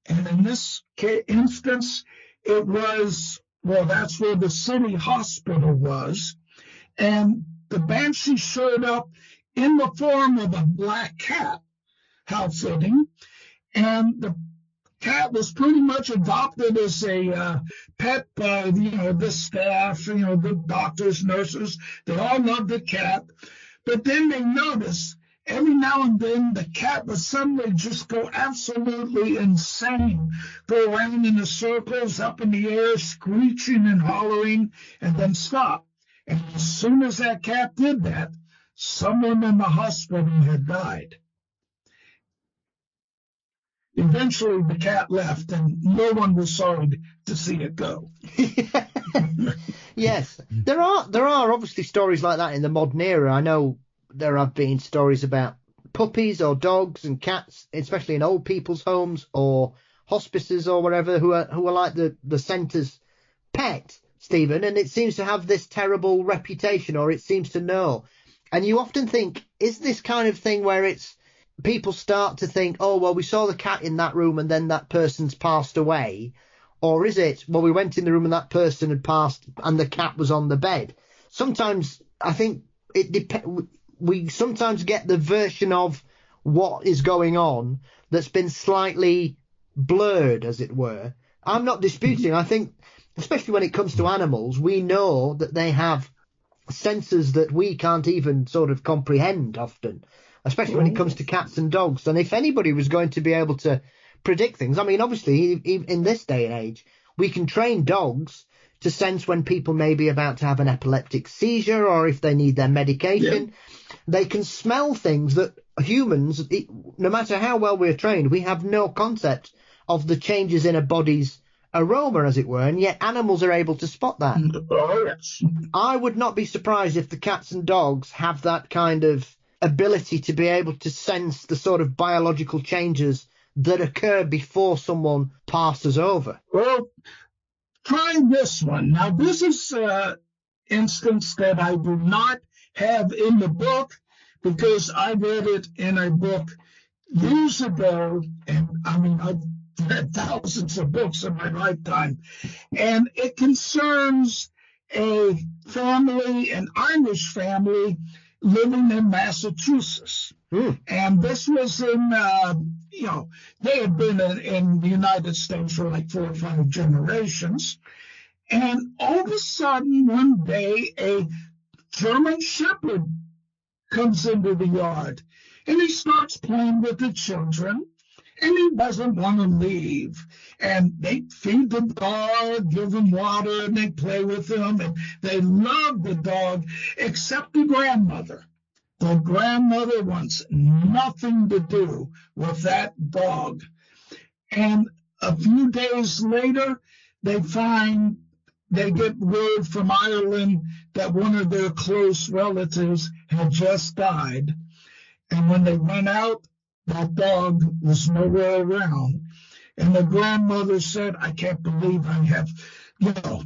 And in this instance, it was, that's where the city hospital was. And the Banshee showed up in the form of a black cat, how fitting. And the cat was pretty much adopted as a pet by, the staff, the doctors, nurses. They all loved the cat. But then they noticed every now and then the cat would suddenly just go absolutely insane, go around in the circles, up in the air, screeching and hollering, and then stop. And as soon as that cat did that, someone in the hospital had died. Eventually, the cat left, and no one was sorry to see it go. Yes, there are obviously stories like that in the modern era. I know there have been stories about puppies or dogs and cats, especially in old people's homes or hospices or whatever, who are like the centre's pet, Stephen, and it seems to have this terrible reputation, or it seems to know. And you often think, is this kind of thing where it's people start to think, oh, well, we saw the cat in that room and then that person's passed away? Or is it, well, we went in the room and that person had passed and the cat was on the bed? Sometimes I think we sometimes get the version of what is going on that's been slightly blurred, as it were. I'm not disputing. I think, especially when it comes to animals, we know that they have senses that we can't even sort of comprehend often, especially when it comes to cats and dogs. And if anybody was going to be able to predict things, I mean, obviously, in this day and age, we can train dogs to sense when people may be about to have an epileptic seizure or if they need their medication. Yeah. They can smell things that humans, no matter how well we're trained, we have no concept of the changes in a body's aroma, as it were, and yet animals are able to spot that. Oh, yes. I would not be surprised if the cats and dogs have that kind of ability to be able to sense the sort of biological changes that occur before someone passes over. Well, try this one. Now, this is an instance that I do not have in the book because I read it in a book years ago, and I mean, I've read thousands of books in my lifetime, and it concerns a family, an Irish family living in Massachusetts. And this was in, they had been in the United States for like 4 or 5 generations. And all of a sudden, one day, a German Shepherd comes into the yard, and he starts playing with the children, and he doesn't want to leave. And they feed the dog, give him water, and they play with him, and they love the dog, except the grandmother. The grandmother wants nothing to do with that dog. And a few days later, they get word from Ireland that one of their close relatives had just died. And when they went out, that dog was nowhere around. And the grandmother said, I can't believe I have,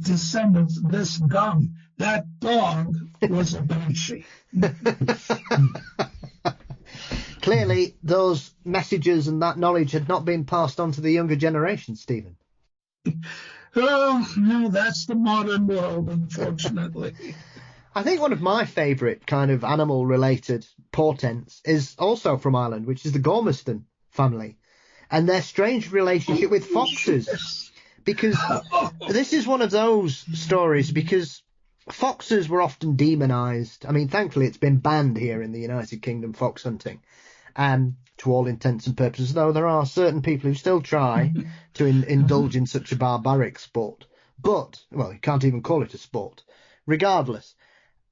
descendants this dumb. That dog was a Banshee. Clearly, those messages and that knowledge had not been passed on to the younger generation, Stephen. Oh, no, that's the modern world, unfortunately. I think one of my favourite kind of animal-related portents is also from Ireland, which is the Gormiston family and their strange relationship with foxes. Yes. Because this is one of those stories, because foxes were often demonized. I mean, thankfully, it's been banned here in the United Kingdom, fox hunting, to all intents and purposes, though there are certain people who still try to indulge in such a barbaric sport. But, well, you can't even call it a sport, regardless.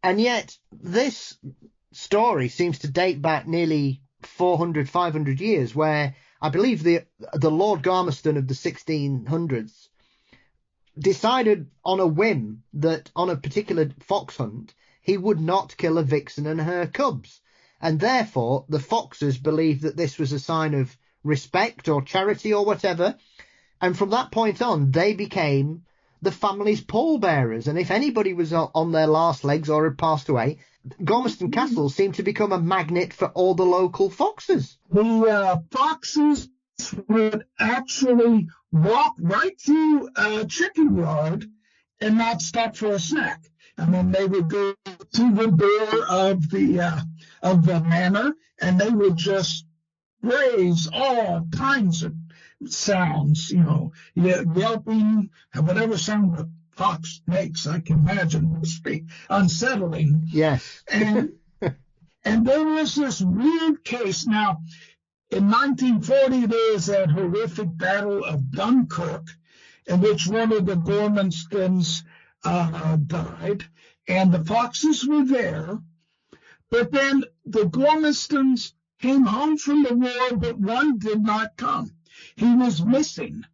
And yet, this story seems to date back nearly 400, 500 years, where I believe the Lord Gormiston of the 1600s decided on a whim that on a particular fox hunt, he would not kill a vixen and her cubs. And therefore, the foxes believed that this was a sign of respect or charity or whatever. And from that point on, they became the family's pallbearers. And if anybody was on their last legs or had passed away, Gormiston Castle seemed to become a magnet for all the local foxes. The foxes would actually walk right through a chicken yard and not stop for a snack. I mean, they would go to the door of the manor, and they would just raise all kinds of sounds, yelping, whatever sound a fox makes, I can imagine must be unsettling. Yes. And there was this weird case. Now, in 1940, there was that horrific Battle of Dunkirk, in which one of the Gormistons died, and the foxes were there. But then the Gormistons came home from the war, but one did not come. He was missing.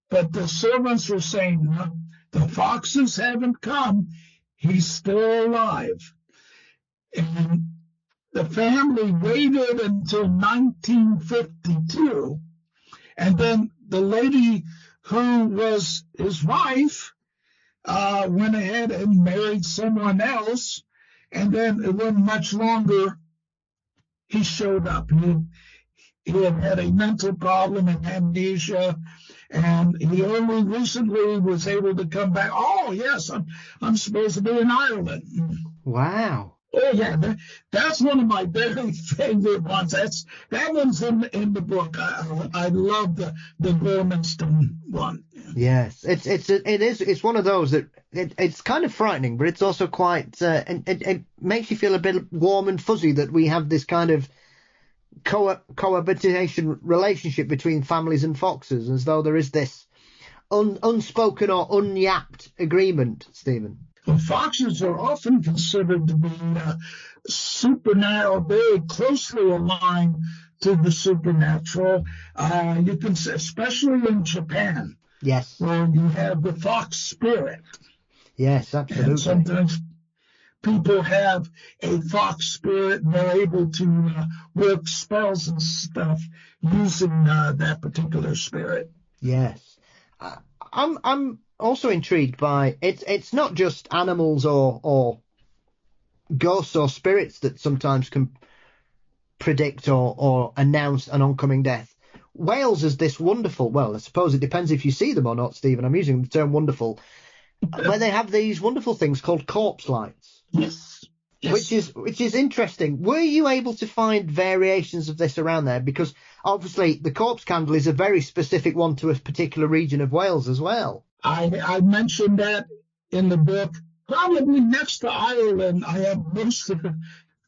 But the servants were saying, no, the foxes haven't come. He's still alive. And the family waited until 1952. And then the lady who was his wife went ahead and married someone else. And then it wasn't much longer, he showed up. He had a mental problem and amnesia, and he only recently was able to come back. Oh, yes, I'm supposed to be in Ireland. Wow. Oh, yeah, that's one of my very favorite ones. That one's in the book. I love the Gormanston one. Yes, it's one of those that it's kind of frightening, but it's also quite it makes you feel a bit warm and fuzzy that we have this kind of cohabitation relationship between families and foxes, as though there is this unspoken or unyapped agreement, Stephen. Well, foxes are often considered to be supernatural, very closely aligned to the supernatural. You can say, especially in Japan, yes, where you have the fox spirit. Yes, absolutely. And sometimes people have a fox spirit, and they're able to work spells and stuff using that particular spirit. Yes, I'm also intrigued by it's not just animals or ghosts or spirits that sometimes can predict or announce an oncoming death. Whales is this wonderful, well, I suppose it depends if you see them or not, Stephen. I'm using the term wonderful, where they have these wonderful things called corpse lights. Yes. Which is interesting. Were you able to find variations of this around there? Because obviously the corpse candle is a very specific one to a particular region of Wales as well. I mentioned that in the book. Probably next to Ireland, I have most of it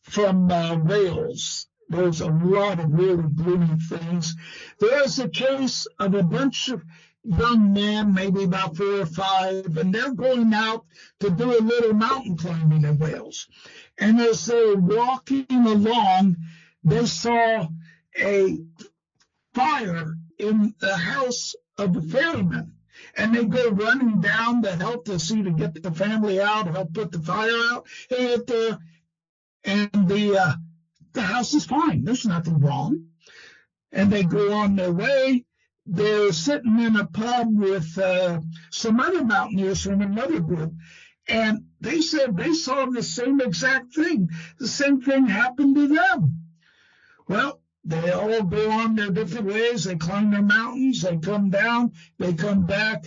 from Wales. There's a lot of really gloomy things. There's a case of a bunch of young men, maybe about 4 or 5, and they're going out to do a little mountain climbing in Wales. And as they're walking along, they saw a fire in the house of a ferryman. And they go running down to help to see to get the family out, help put the fire out. And the house is fine. There's nothing wrong. And they go on their way. They're sitting in a pub with some other mountaineers from another group. And they said they saw the same exact thing. The same thing happened to them. Well, they all go on their different ways. They climb their mountains. They come down. They come back.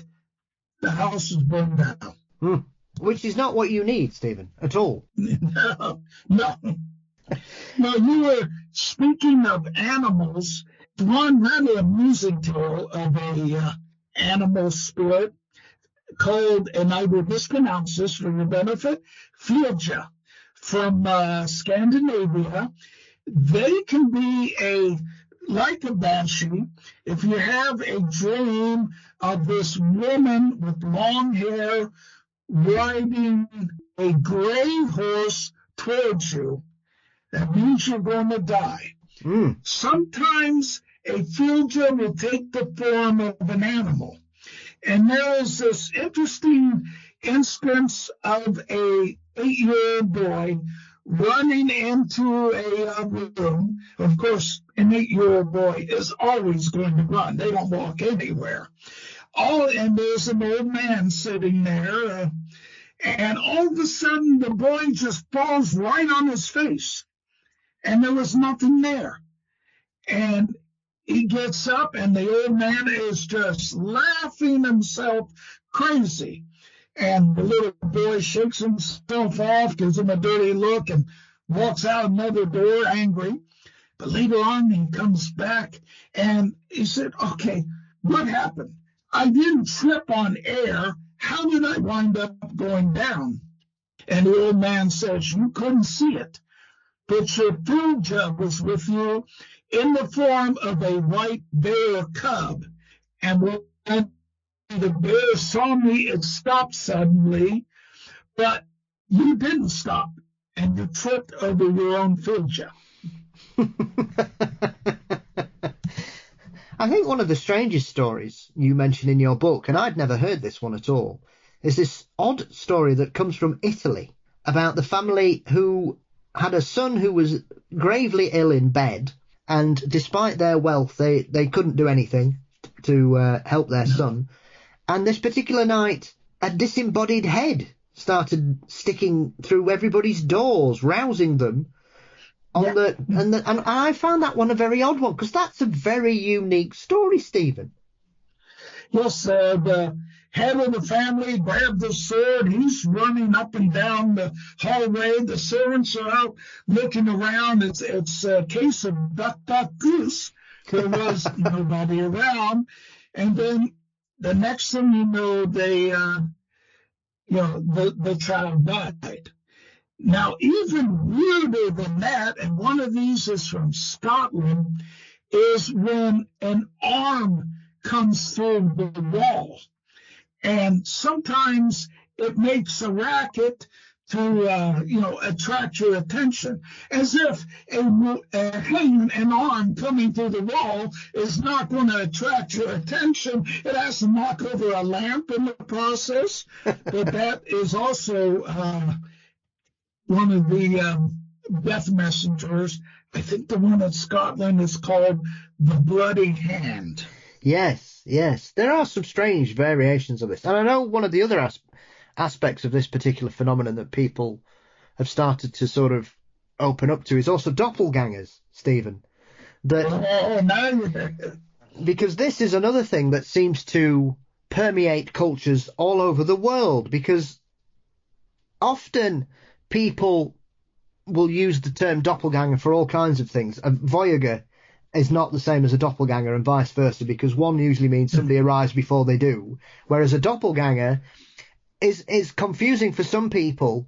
The house is burned down. Which is not what you need, Stephen, at all. No. Now, you were speaking of animals. One rather amusing tale of a animal spirit called, and I will mispronounce this for your benefit, Filja from Scandinavia. They can be like a banshee. If you have a dream of this woman with long hair riding a gray horse towards you, that means you're going to die. Sometimes a Filja will take the form of an animal. And there is this interesting instance of a 8-year-old boy running into a room. Of course, an 8-year-old boy is always going to run. They don't walk anywhere. And there's an old man sitting there. And all of a sudden, the boy just falls right on his face. And there was nothing there. And he gets up, and the old man is just laughing himself crazy. And the little boy shakes himself off, gives him a dirty look, and walks out another door angry. But later on, he comes back, and he said, okay, what happened? I didn't trip on air. How did I wind up going down? And the old man says, you couldn't see it, but your Filja was with you in the form of a white bear cub. And when the bear saw me, it stopped suddenly, but you didn't stop, and you tripped over your own Filja. I think one of the strangest stories you mention in your book, and I'd never heard this one at all, is this odd story that comes from Italy about the family who had a son who was gravely ill in bed, and despite their wealth, they couldn't do anything to help their son. And this particular night, a disembodied head started sticking through everybody's doors, rousing them on and I found that one a very odd one, because that's a very unique story, Stephen. Yes, the head of the family grabbed the sword. He's running up and down the hallway. The servants are out looking around. It's a case of duck, duck, goose. There was nobody around. And then the next thing you know, the child died. Now, even weirder than that, and one of these is from Scotland, is when an arm comes through the wall. And sometimes it makes a racket to, attract your attention, as if an arm coming through the wall is not going to attract your attention. It has to knock over a lamp in the process. But that is also one of the death messengers. I think the one in Scotland is called the Bloody Hand. Yes. There are some strange variations of this. And I know one of the other aspects of this particular phenomenon that people have started to sort of open up to is also doppelgangers, Stephen. Because this is another thing that seems to permeate cultures all over the world, because often people will use the term doppelganger for all kinds of things. A voyager is not the same as a doppelganger, and vice versa, because one usually means somebody arrives before they do, whereas a doppelganger is confusing for some people,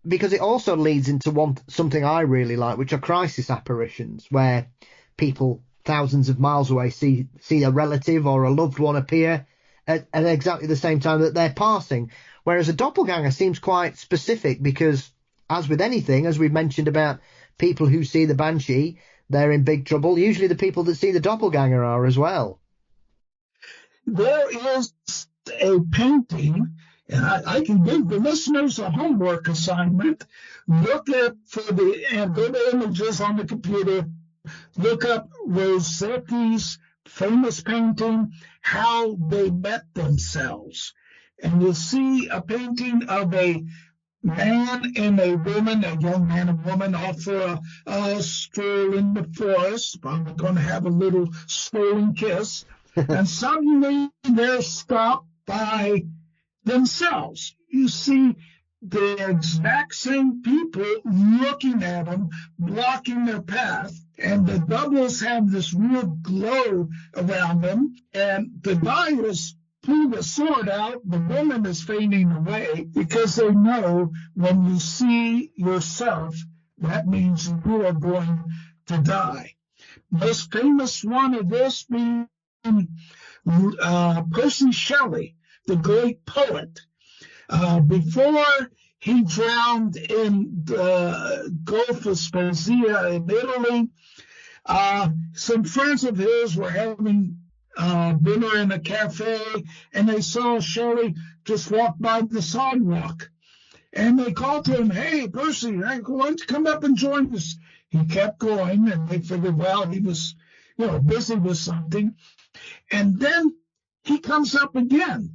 because it also leads into something I really like, which are crisis apparitions, where people thousands of miles away see a relative or a loved one appear at exactly the same time that they're passing. Whereas a doppelganger seems quite specific, because, as with anything, as we've mentioned about people who see the Banshee, they're in big trouble. Usually the people that see the doppelganger are as well. There is a painting, and I can give the listeners a homework assignment. Look up go to images on the computer, look up Rossetti's famous painting, How They Met Themselves. And you'll see a painting of a man and a woman, a young man and woman, off for a stroll in the forest. Probably going to have a little strolling kiss. And suddenly they're stopped by themselves. You see the exact same people looking at them, blocking their path. And the doubles have this real glow around them. And the guy is pull the sword out, the woman is fainting away, because they know when you see yourself, that means you are going to die. Most famous one of this being Percy Shelley, the great poet. Before he drowned in the Gulf of Spezia in Italy, some friends of his were having dinner in a cafe, and they saw Shelley just walk by the sidewalk. And they called to him, "Hey, Percy, why don't you come up and join us?" He kept going, and they figured, well, he was, busy with something. And then he comes up again.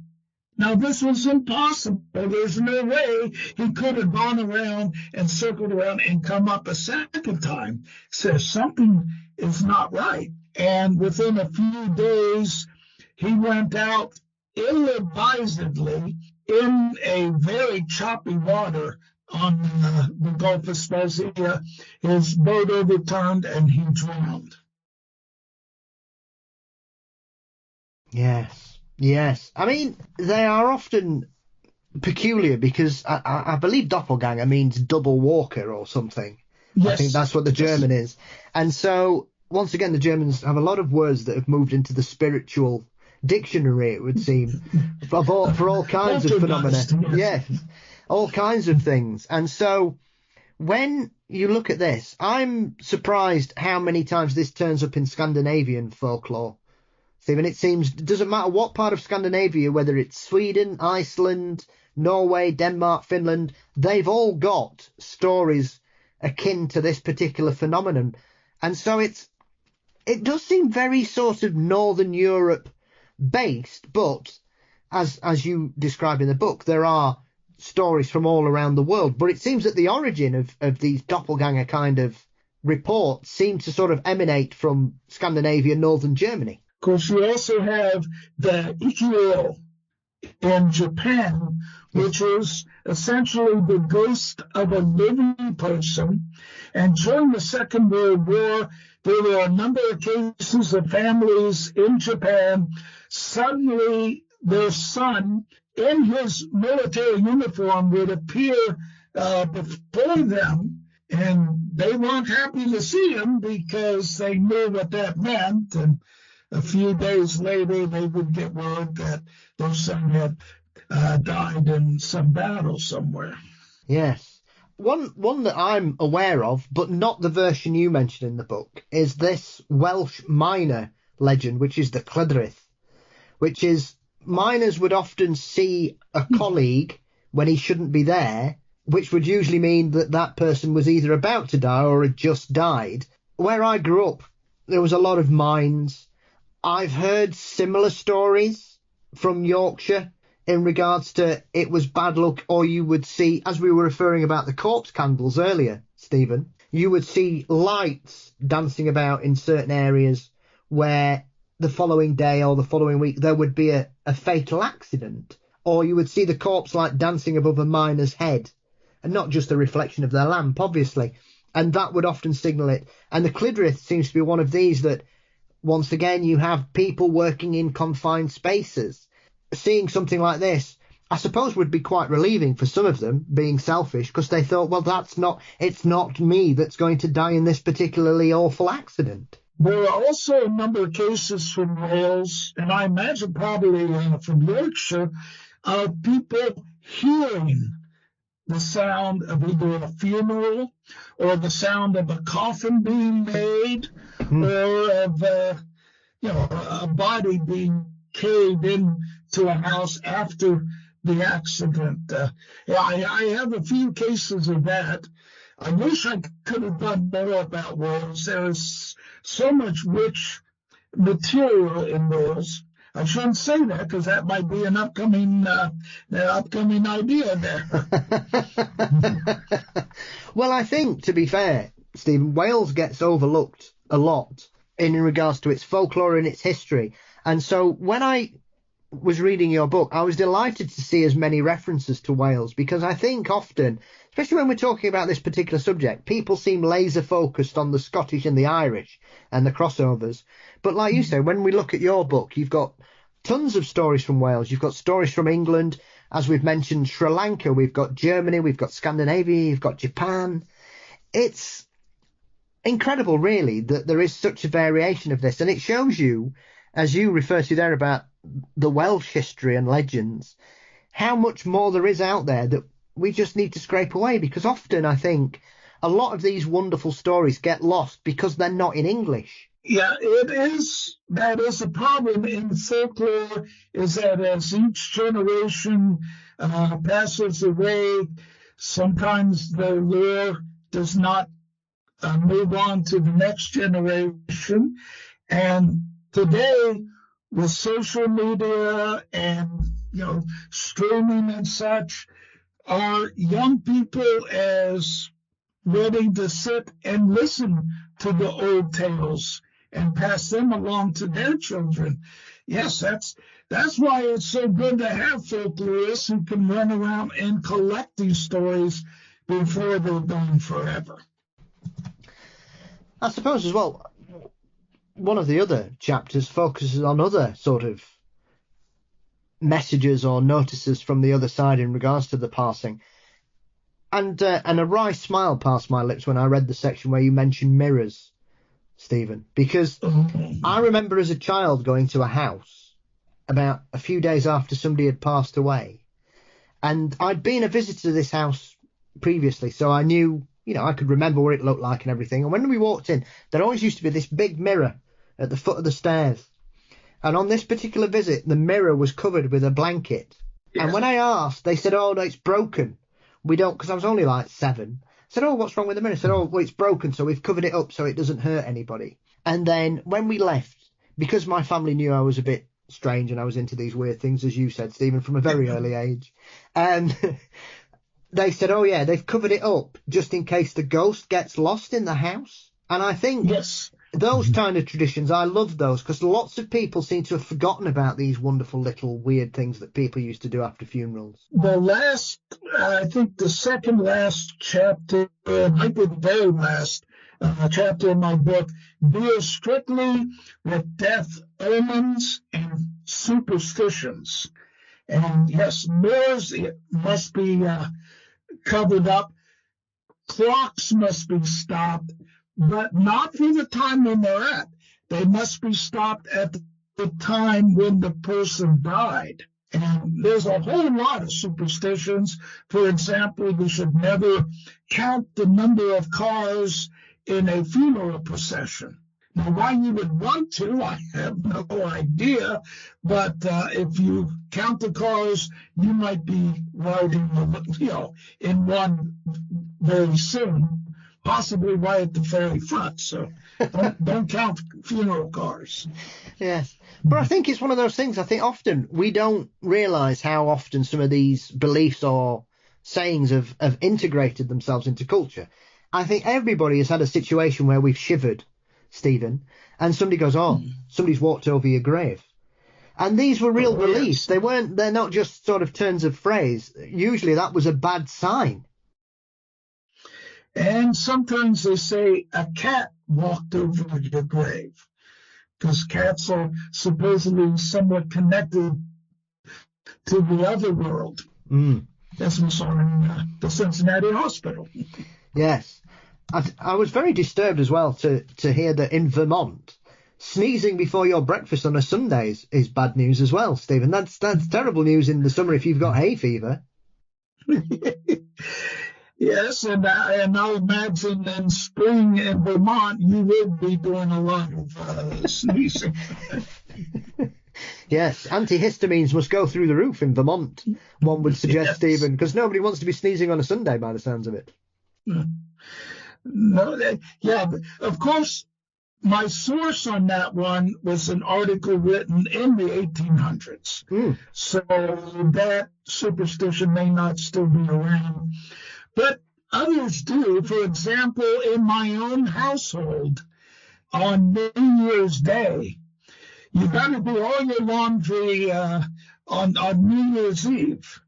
Now, this was impossible. There's no way he could have gone around and circled around and come up a second time. So something is not right. And within a few days, he went out ill-advisedly in a very choppy water on the Gulf of Spezia. His boat overturned and he drowned. Yes. I mean, they are often peculiar, because I believe doppelganger means double walker or something. Yes. I think that's what the German is. And so, once again, the Germans have a lot of words that have moved into the spiritual dictionary, it would seem, for all kinds of phenomena. Yes, all kinds of things. And so, when you look at this, I'm surprised how many times this turns up in Scandinavian folklore. Stephen, it seems it doesn't matter what part of Scandinavia, whether it's Sweden, Iceland, Norway, Denmark, Finland, they've all got stories akin to this particular phenomenon. And so it does seem very sort of Northern Europe based, but as you describe in the book, there are stories from all around the world. But it seems that the origin of these doppelganger kind of reports seem to sort of emanate from Scandinavia, northern Germany. Of course, you also have the Ikkyo in Japan, which is essentially the ghost of a living person. And during the Second World War, there were a number of cases of families in Japan. Suddenly, their son, in his military uniform, would appear before them, and they weren't happy to see him because they knew what that meant. And a few days later, they would get word that their son had died in some battle somewhere. Yes. One that I'm aware of, but not the version you mentioned in the book, is this Welsh miner legend, which is the Clydrith, which is miners would often see a colleague when he shouldn't be there, which would usually mean that that person was either about to die or had just died. Where I grew up, there was a lot of mines. I've heard similar stories from Yorkshire in regards to it was bad luck, or you would see, as we were referring about the corpse candles earlier, Stephen, you would see lights dancing about in certain areas where the following day or the following week there would be a fatal accident, or you would see the corpse light dancing above a miner's head, and not just a reflection of their lamp, obviously, and that would often signal it. And the Clydrith seems to be one of these that, once again, you have people working in confined spaces. Seeing something like this, I suppose, would be quite relieving for some of them, being selfish, because they thought, well, it's not me that's going to die in this particularly awful accident. There are also a number of cases from Wales, and I imagine probably from Yorkshire, of people hearing the sound of either a funeral or the sound of a coffin being made, or of a body being carried into a house after the accident. I have a few cases of that. I wish I could have done more about Wales. There's so much rich material in Wales. I shouldn't say that because that might be an upcoming idea there. Well, I think, to be fair, Stephen, Wales gets overlooked a lot in regards to its folklore and its history. And so when I was reading your book, I was delighted to see as many references to Wales, because I think often, especially when we're talking about this particular subject, people seem laser focused on the Scottish and the Irish and the crossovers. But like you say, when we look at your book, you've got tons of stories from Wales. You've got stories from England, as we've mentioned, Sri Lanka, we've got Germany, we've got Scandinavia, you've got Japan. It's incredible, really, that there is such a variation of this. And it shows you, as you refer to there about the Welsh history and legends, how much more there is out there that we just need to scrape away, because often I think a lot of these wonderful stories get lost because they're not in English. Yeah, it is. That is a problem in folklore, is that as each generation passes away, sometimes the lore does not move on to the next generation. And today, with social media and streaming and such, are young people as ready to sit and listen to the old tales and pass them along to their children? Yes, that's why it's so good to have folklorists who can run around and collect these stories before they're gone forever. I suppose as well, one of the other chapters focuses on other sort of messages or notices from the other side in regards to the passing. And a wry smile passed my lips when I read the section where you mentioned mirrors, Stephen, because I remember as a child going to a house about a few days after somebody had passed away, and I'd been a visitor to this house previously, so I knew, I could remember what it looked like and everything. And when we walked in, there always used to be this big mirror at the foot of the stairs. And on this particular visit, the mirror was covered with a blanket. Yes. And when I asked, they said, oh, no, it's broken. We don't, because I was only like 7. I said, oh, what's wrong with the mirror? I said, oh, well, it's broken, so we've covered it up so it doesn't hurt anybody. And then when we left, because my family knew I was a bit strange and I was into these weird things, as you said, Stephen, from a very early age. And they said, oh yeah, they've covered it up just in case the ghost gets lost in the house. And I think those kind of traditions, I love those, because lots of people seem to have forgotten about these wonderful little weird things that people used to do after funerals. The last, I think the second last chapter, might be the very last chapter in my book, deals strictly with death omens and superstitions. And yes, mirrors must be covered up. Clocks must be stopped, but not for the time when they're at. They must be stopped at the time when the person died. And there's a whole lot of superstitions. For example, you should never count the number of cars in a funeral procession. Now, why you would want to, I have no idea. But if you count the cars, you might be riding, in one very soon, possibly right at the very front. So don't count funeral cars. Yes. But I think it's one of those things. I think often we don't realize how often some of these beliefs or sayings have integrated themselves into culture. I think everybody has had a situation where we've shivered, Stephen, and somebody goes, somebody's walked over your grave. And these were real beliefs. They're not just sort of turns of phrase. Usually that was a bad sign. And sometimes they say a cat walked over your grave, because cats are supposedly somewhat connected to the other world. As we saw in the Cincinnati hospital. Yes. I was very disturbed as well to hear that in Vermont, sneezing before your breakfast on a Sunday is bad news as well, Stephen. That's terrible news in the summer if you've got hay fever. Yes, and I imagine in spring in Vermont you would be doing a lot of sneezing. Yes, antihistamines must go through the roof in Vermont, one would suggest, Stephen, because nobody wants to be sneezing on a Sunday by the sounds of it. No, of course, my source on that one was an article written in the 1800s. So that superstition may not still be around. But others do. For example, in my own household, on New Year's Day, you got to do all your laundry on New Year's Eve.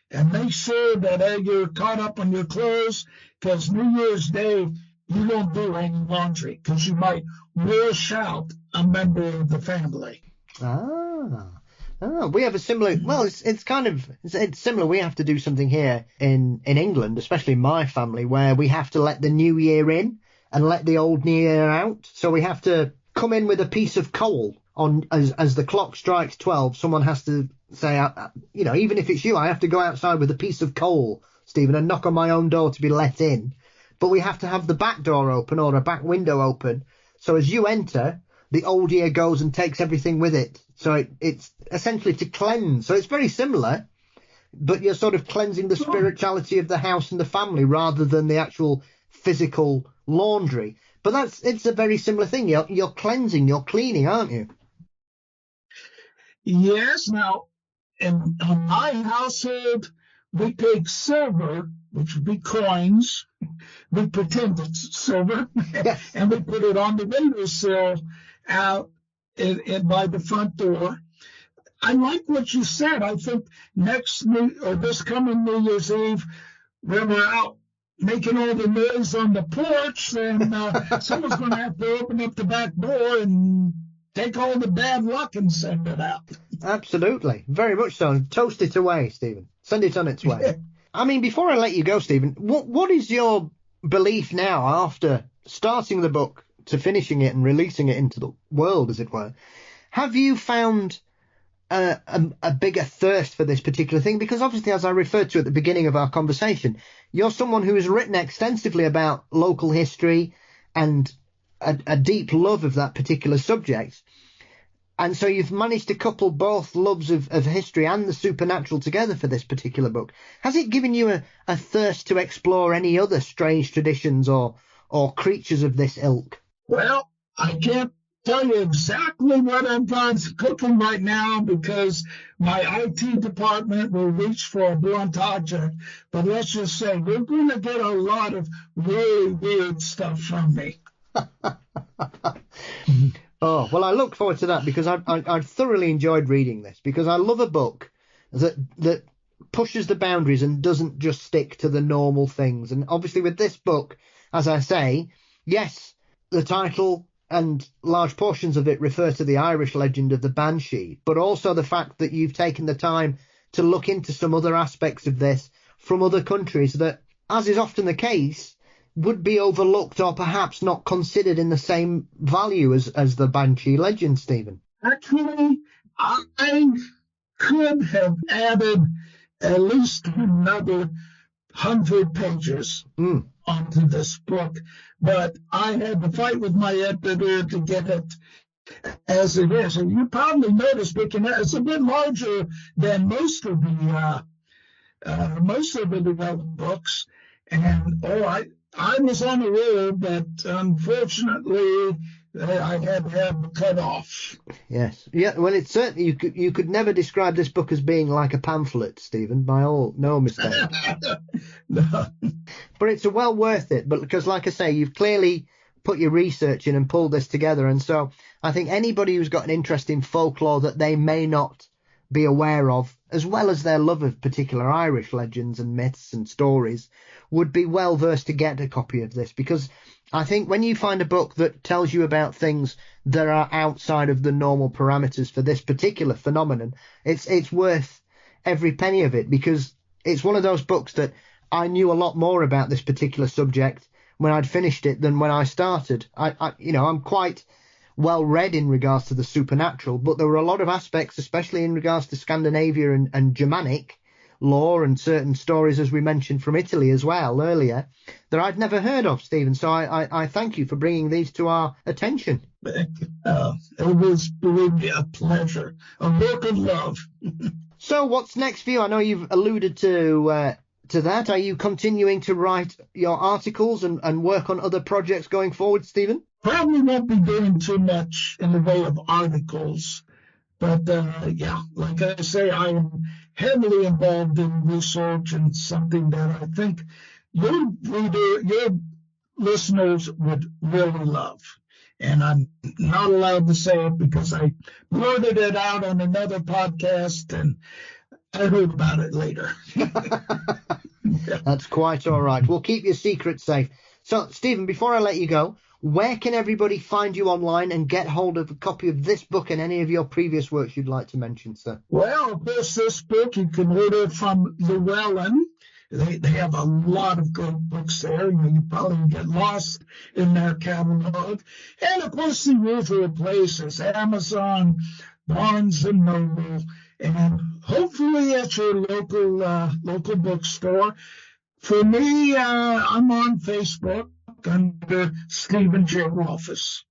And make sure that you're caught up on your clothes, because New Year's Day, you don't do any laundry, because you might wash out a member of the family. We have a similar, well, it's similar. We have to do something here in England, especially my family, where we have to let the new year in and let the old year out. So we have to come in with a piece of coal as the clock strikes 12. Someone has to say, even if it's you, I have to go outside with a piece of coal, Stephen, and knock on my own door to be let in. But we have to have the back door open or a back window open. So as you enter, the old year goes and takes everything with it. So it's essentially to cleanse. So it's very similar, but you're sort of cleansing the spirituality of the house and the family rather than the actual physical laundry. But it's a very similar thing. You're cleansing, you're cleaning, aren't you? Yes. Now, in my household, we take silver, which would be coins. We pretend it's silver, and we put it on the windowsill out by the front door. I like what you said. I think this coming New Year's Eve, when we're out making all the noise on the porch, then someone's going to have to open up the back door and take all the bad luck and send it out. Absolutely. Very much so. Toast it away, Stephen. Send it on its way. I mean, before I let you go, Stephen, what is your belief now after starting the book to finishing it and releasing it into the world, as it were? Have you found a bigger thirst for this particular thing? Because obviously, as I referred to at the beginning of our conversation, you're someone who has written extensively about local history and a deep love of that particular subject. And so you've managed to couple both loves of history and the supernatural together for this particular book. Has it given you a thirst to explore any other strange traditions or creatures of this ilk? Well, I can't tell you exactly what I've got cooking right now because my IT department will reach for a blunt object. But let's just say we're going to get a lot of really weird stuff from me. Oh, well, I look forward to that because I thoroughly enjoyed reading this because I love a book that pushes the boundaries and doesn't just stick to the normal things. And obviously with this book, as I say, yes, the title and large portions of it refer to the Irish legend of the Banshee, but also the fact that you've taken the time to look into some other aspects of this from other countries that, as is often the case, would be overlooked or perhaps not considered in the same value as the Banshee legend, Stephen. Actually, I could have added at least another 100 pages onto this book, but I had to fight with my editor to get it as it is. And you probably noticed it's a bit larger than most of the developed books. And I was on a roll, but unfortunately, I had to have it cut off. Yes. Yeah, well, it's certainly, you could never describe this book as being like a pamphlet, Stephen, no mistake. No. But it's well worth it, but because, like I say, you've clearly put your research in and pulled this together. And so I think anybody who's got an interest in folklore that they may not be aware of, as well as their love of particular Irish legends and myths and stories, would be well versed to get a copy of this, because I think when you find a book that tells you about things that are outside of the normal parameters for this particular phenomenon, it's worth every penny of it, because it's one of those books that I knew a lot more about this particular subject when I'd finished it than when I started. I'm quite well read in regards to the supernatural, but there were a lot of aspects, especially in regards to Scandinavia and Germanic lore and certain stories, as we mentioned, from Italy as well earlier, that I'd never heard of, Stephen. So I thank you for bringing these to our attention. It was, believe me, a pleasure, a work of love. So what's next for you? I know you've alluded to that. Are you continuing to write your articles and work on other projects going forward, Stephen? Probably won't be doing too much in the way of articles, but like I say, I am heavily involved in research and something that I think your listeners would really love. And I'm not allowed to say it because I blurted it out on another podcast and I heard about it later. That's quite all right. We'll keep your secret safe. So, Stephen, before I let you go, where can everybody find you online and get hold of a copy of this book and any of your previous works you'd like to mention, sir? Well, of course, this book you can order from Llewellyn. They have a lot of good books there. You probably get lost in their catalog. And, of course, the usual places, Amazon, Barnes & Noble, and hopefully at your local bookstore. For me, I'm on Facebook under Stephen J. Rolfes.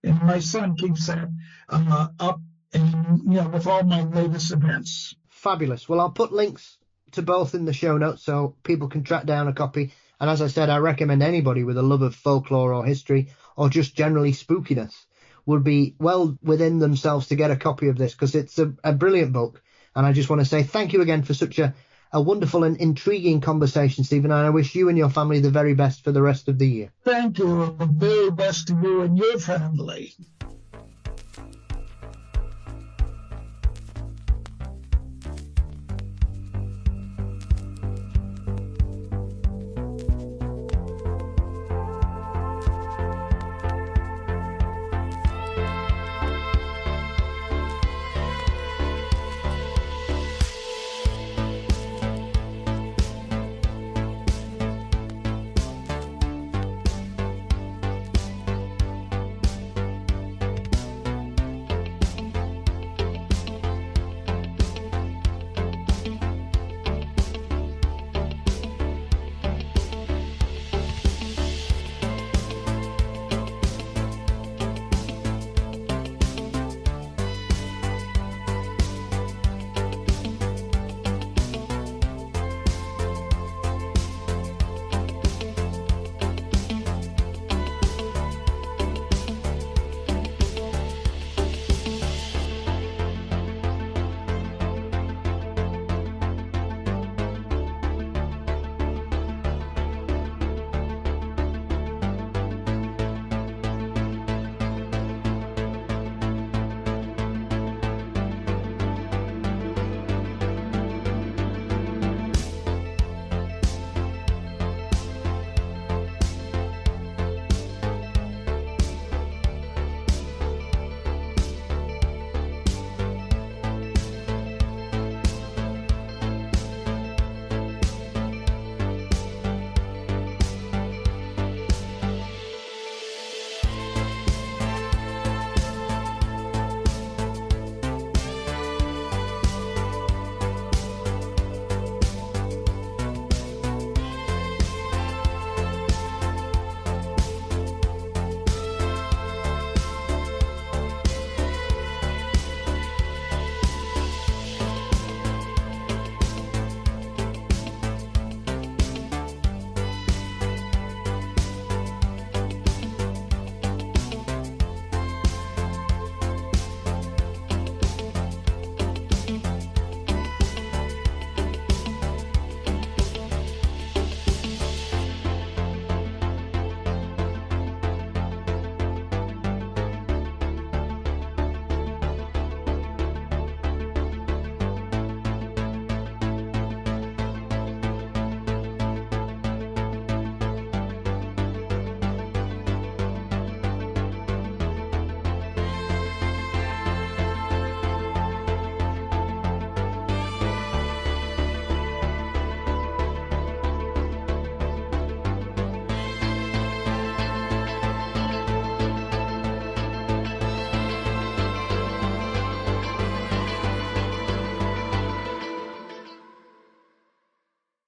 And my son keeps that up and, with all my latest events. Fabulous. Well, I'll put links to both in the show notes so people can track down a copy. And as I said, I recommend anybody with a love of folklore or history or just generally spookiness would be well within themselves to get a copy of this, because it's a brilliant book. And I just want to say thank you again for such a wonderful and intriguing conversation, Stephen, and I wish you and your family the very best for the rest of the year. Thank you. The very best to you and your family.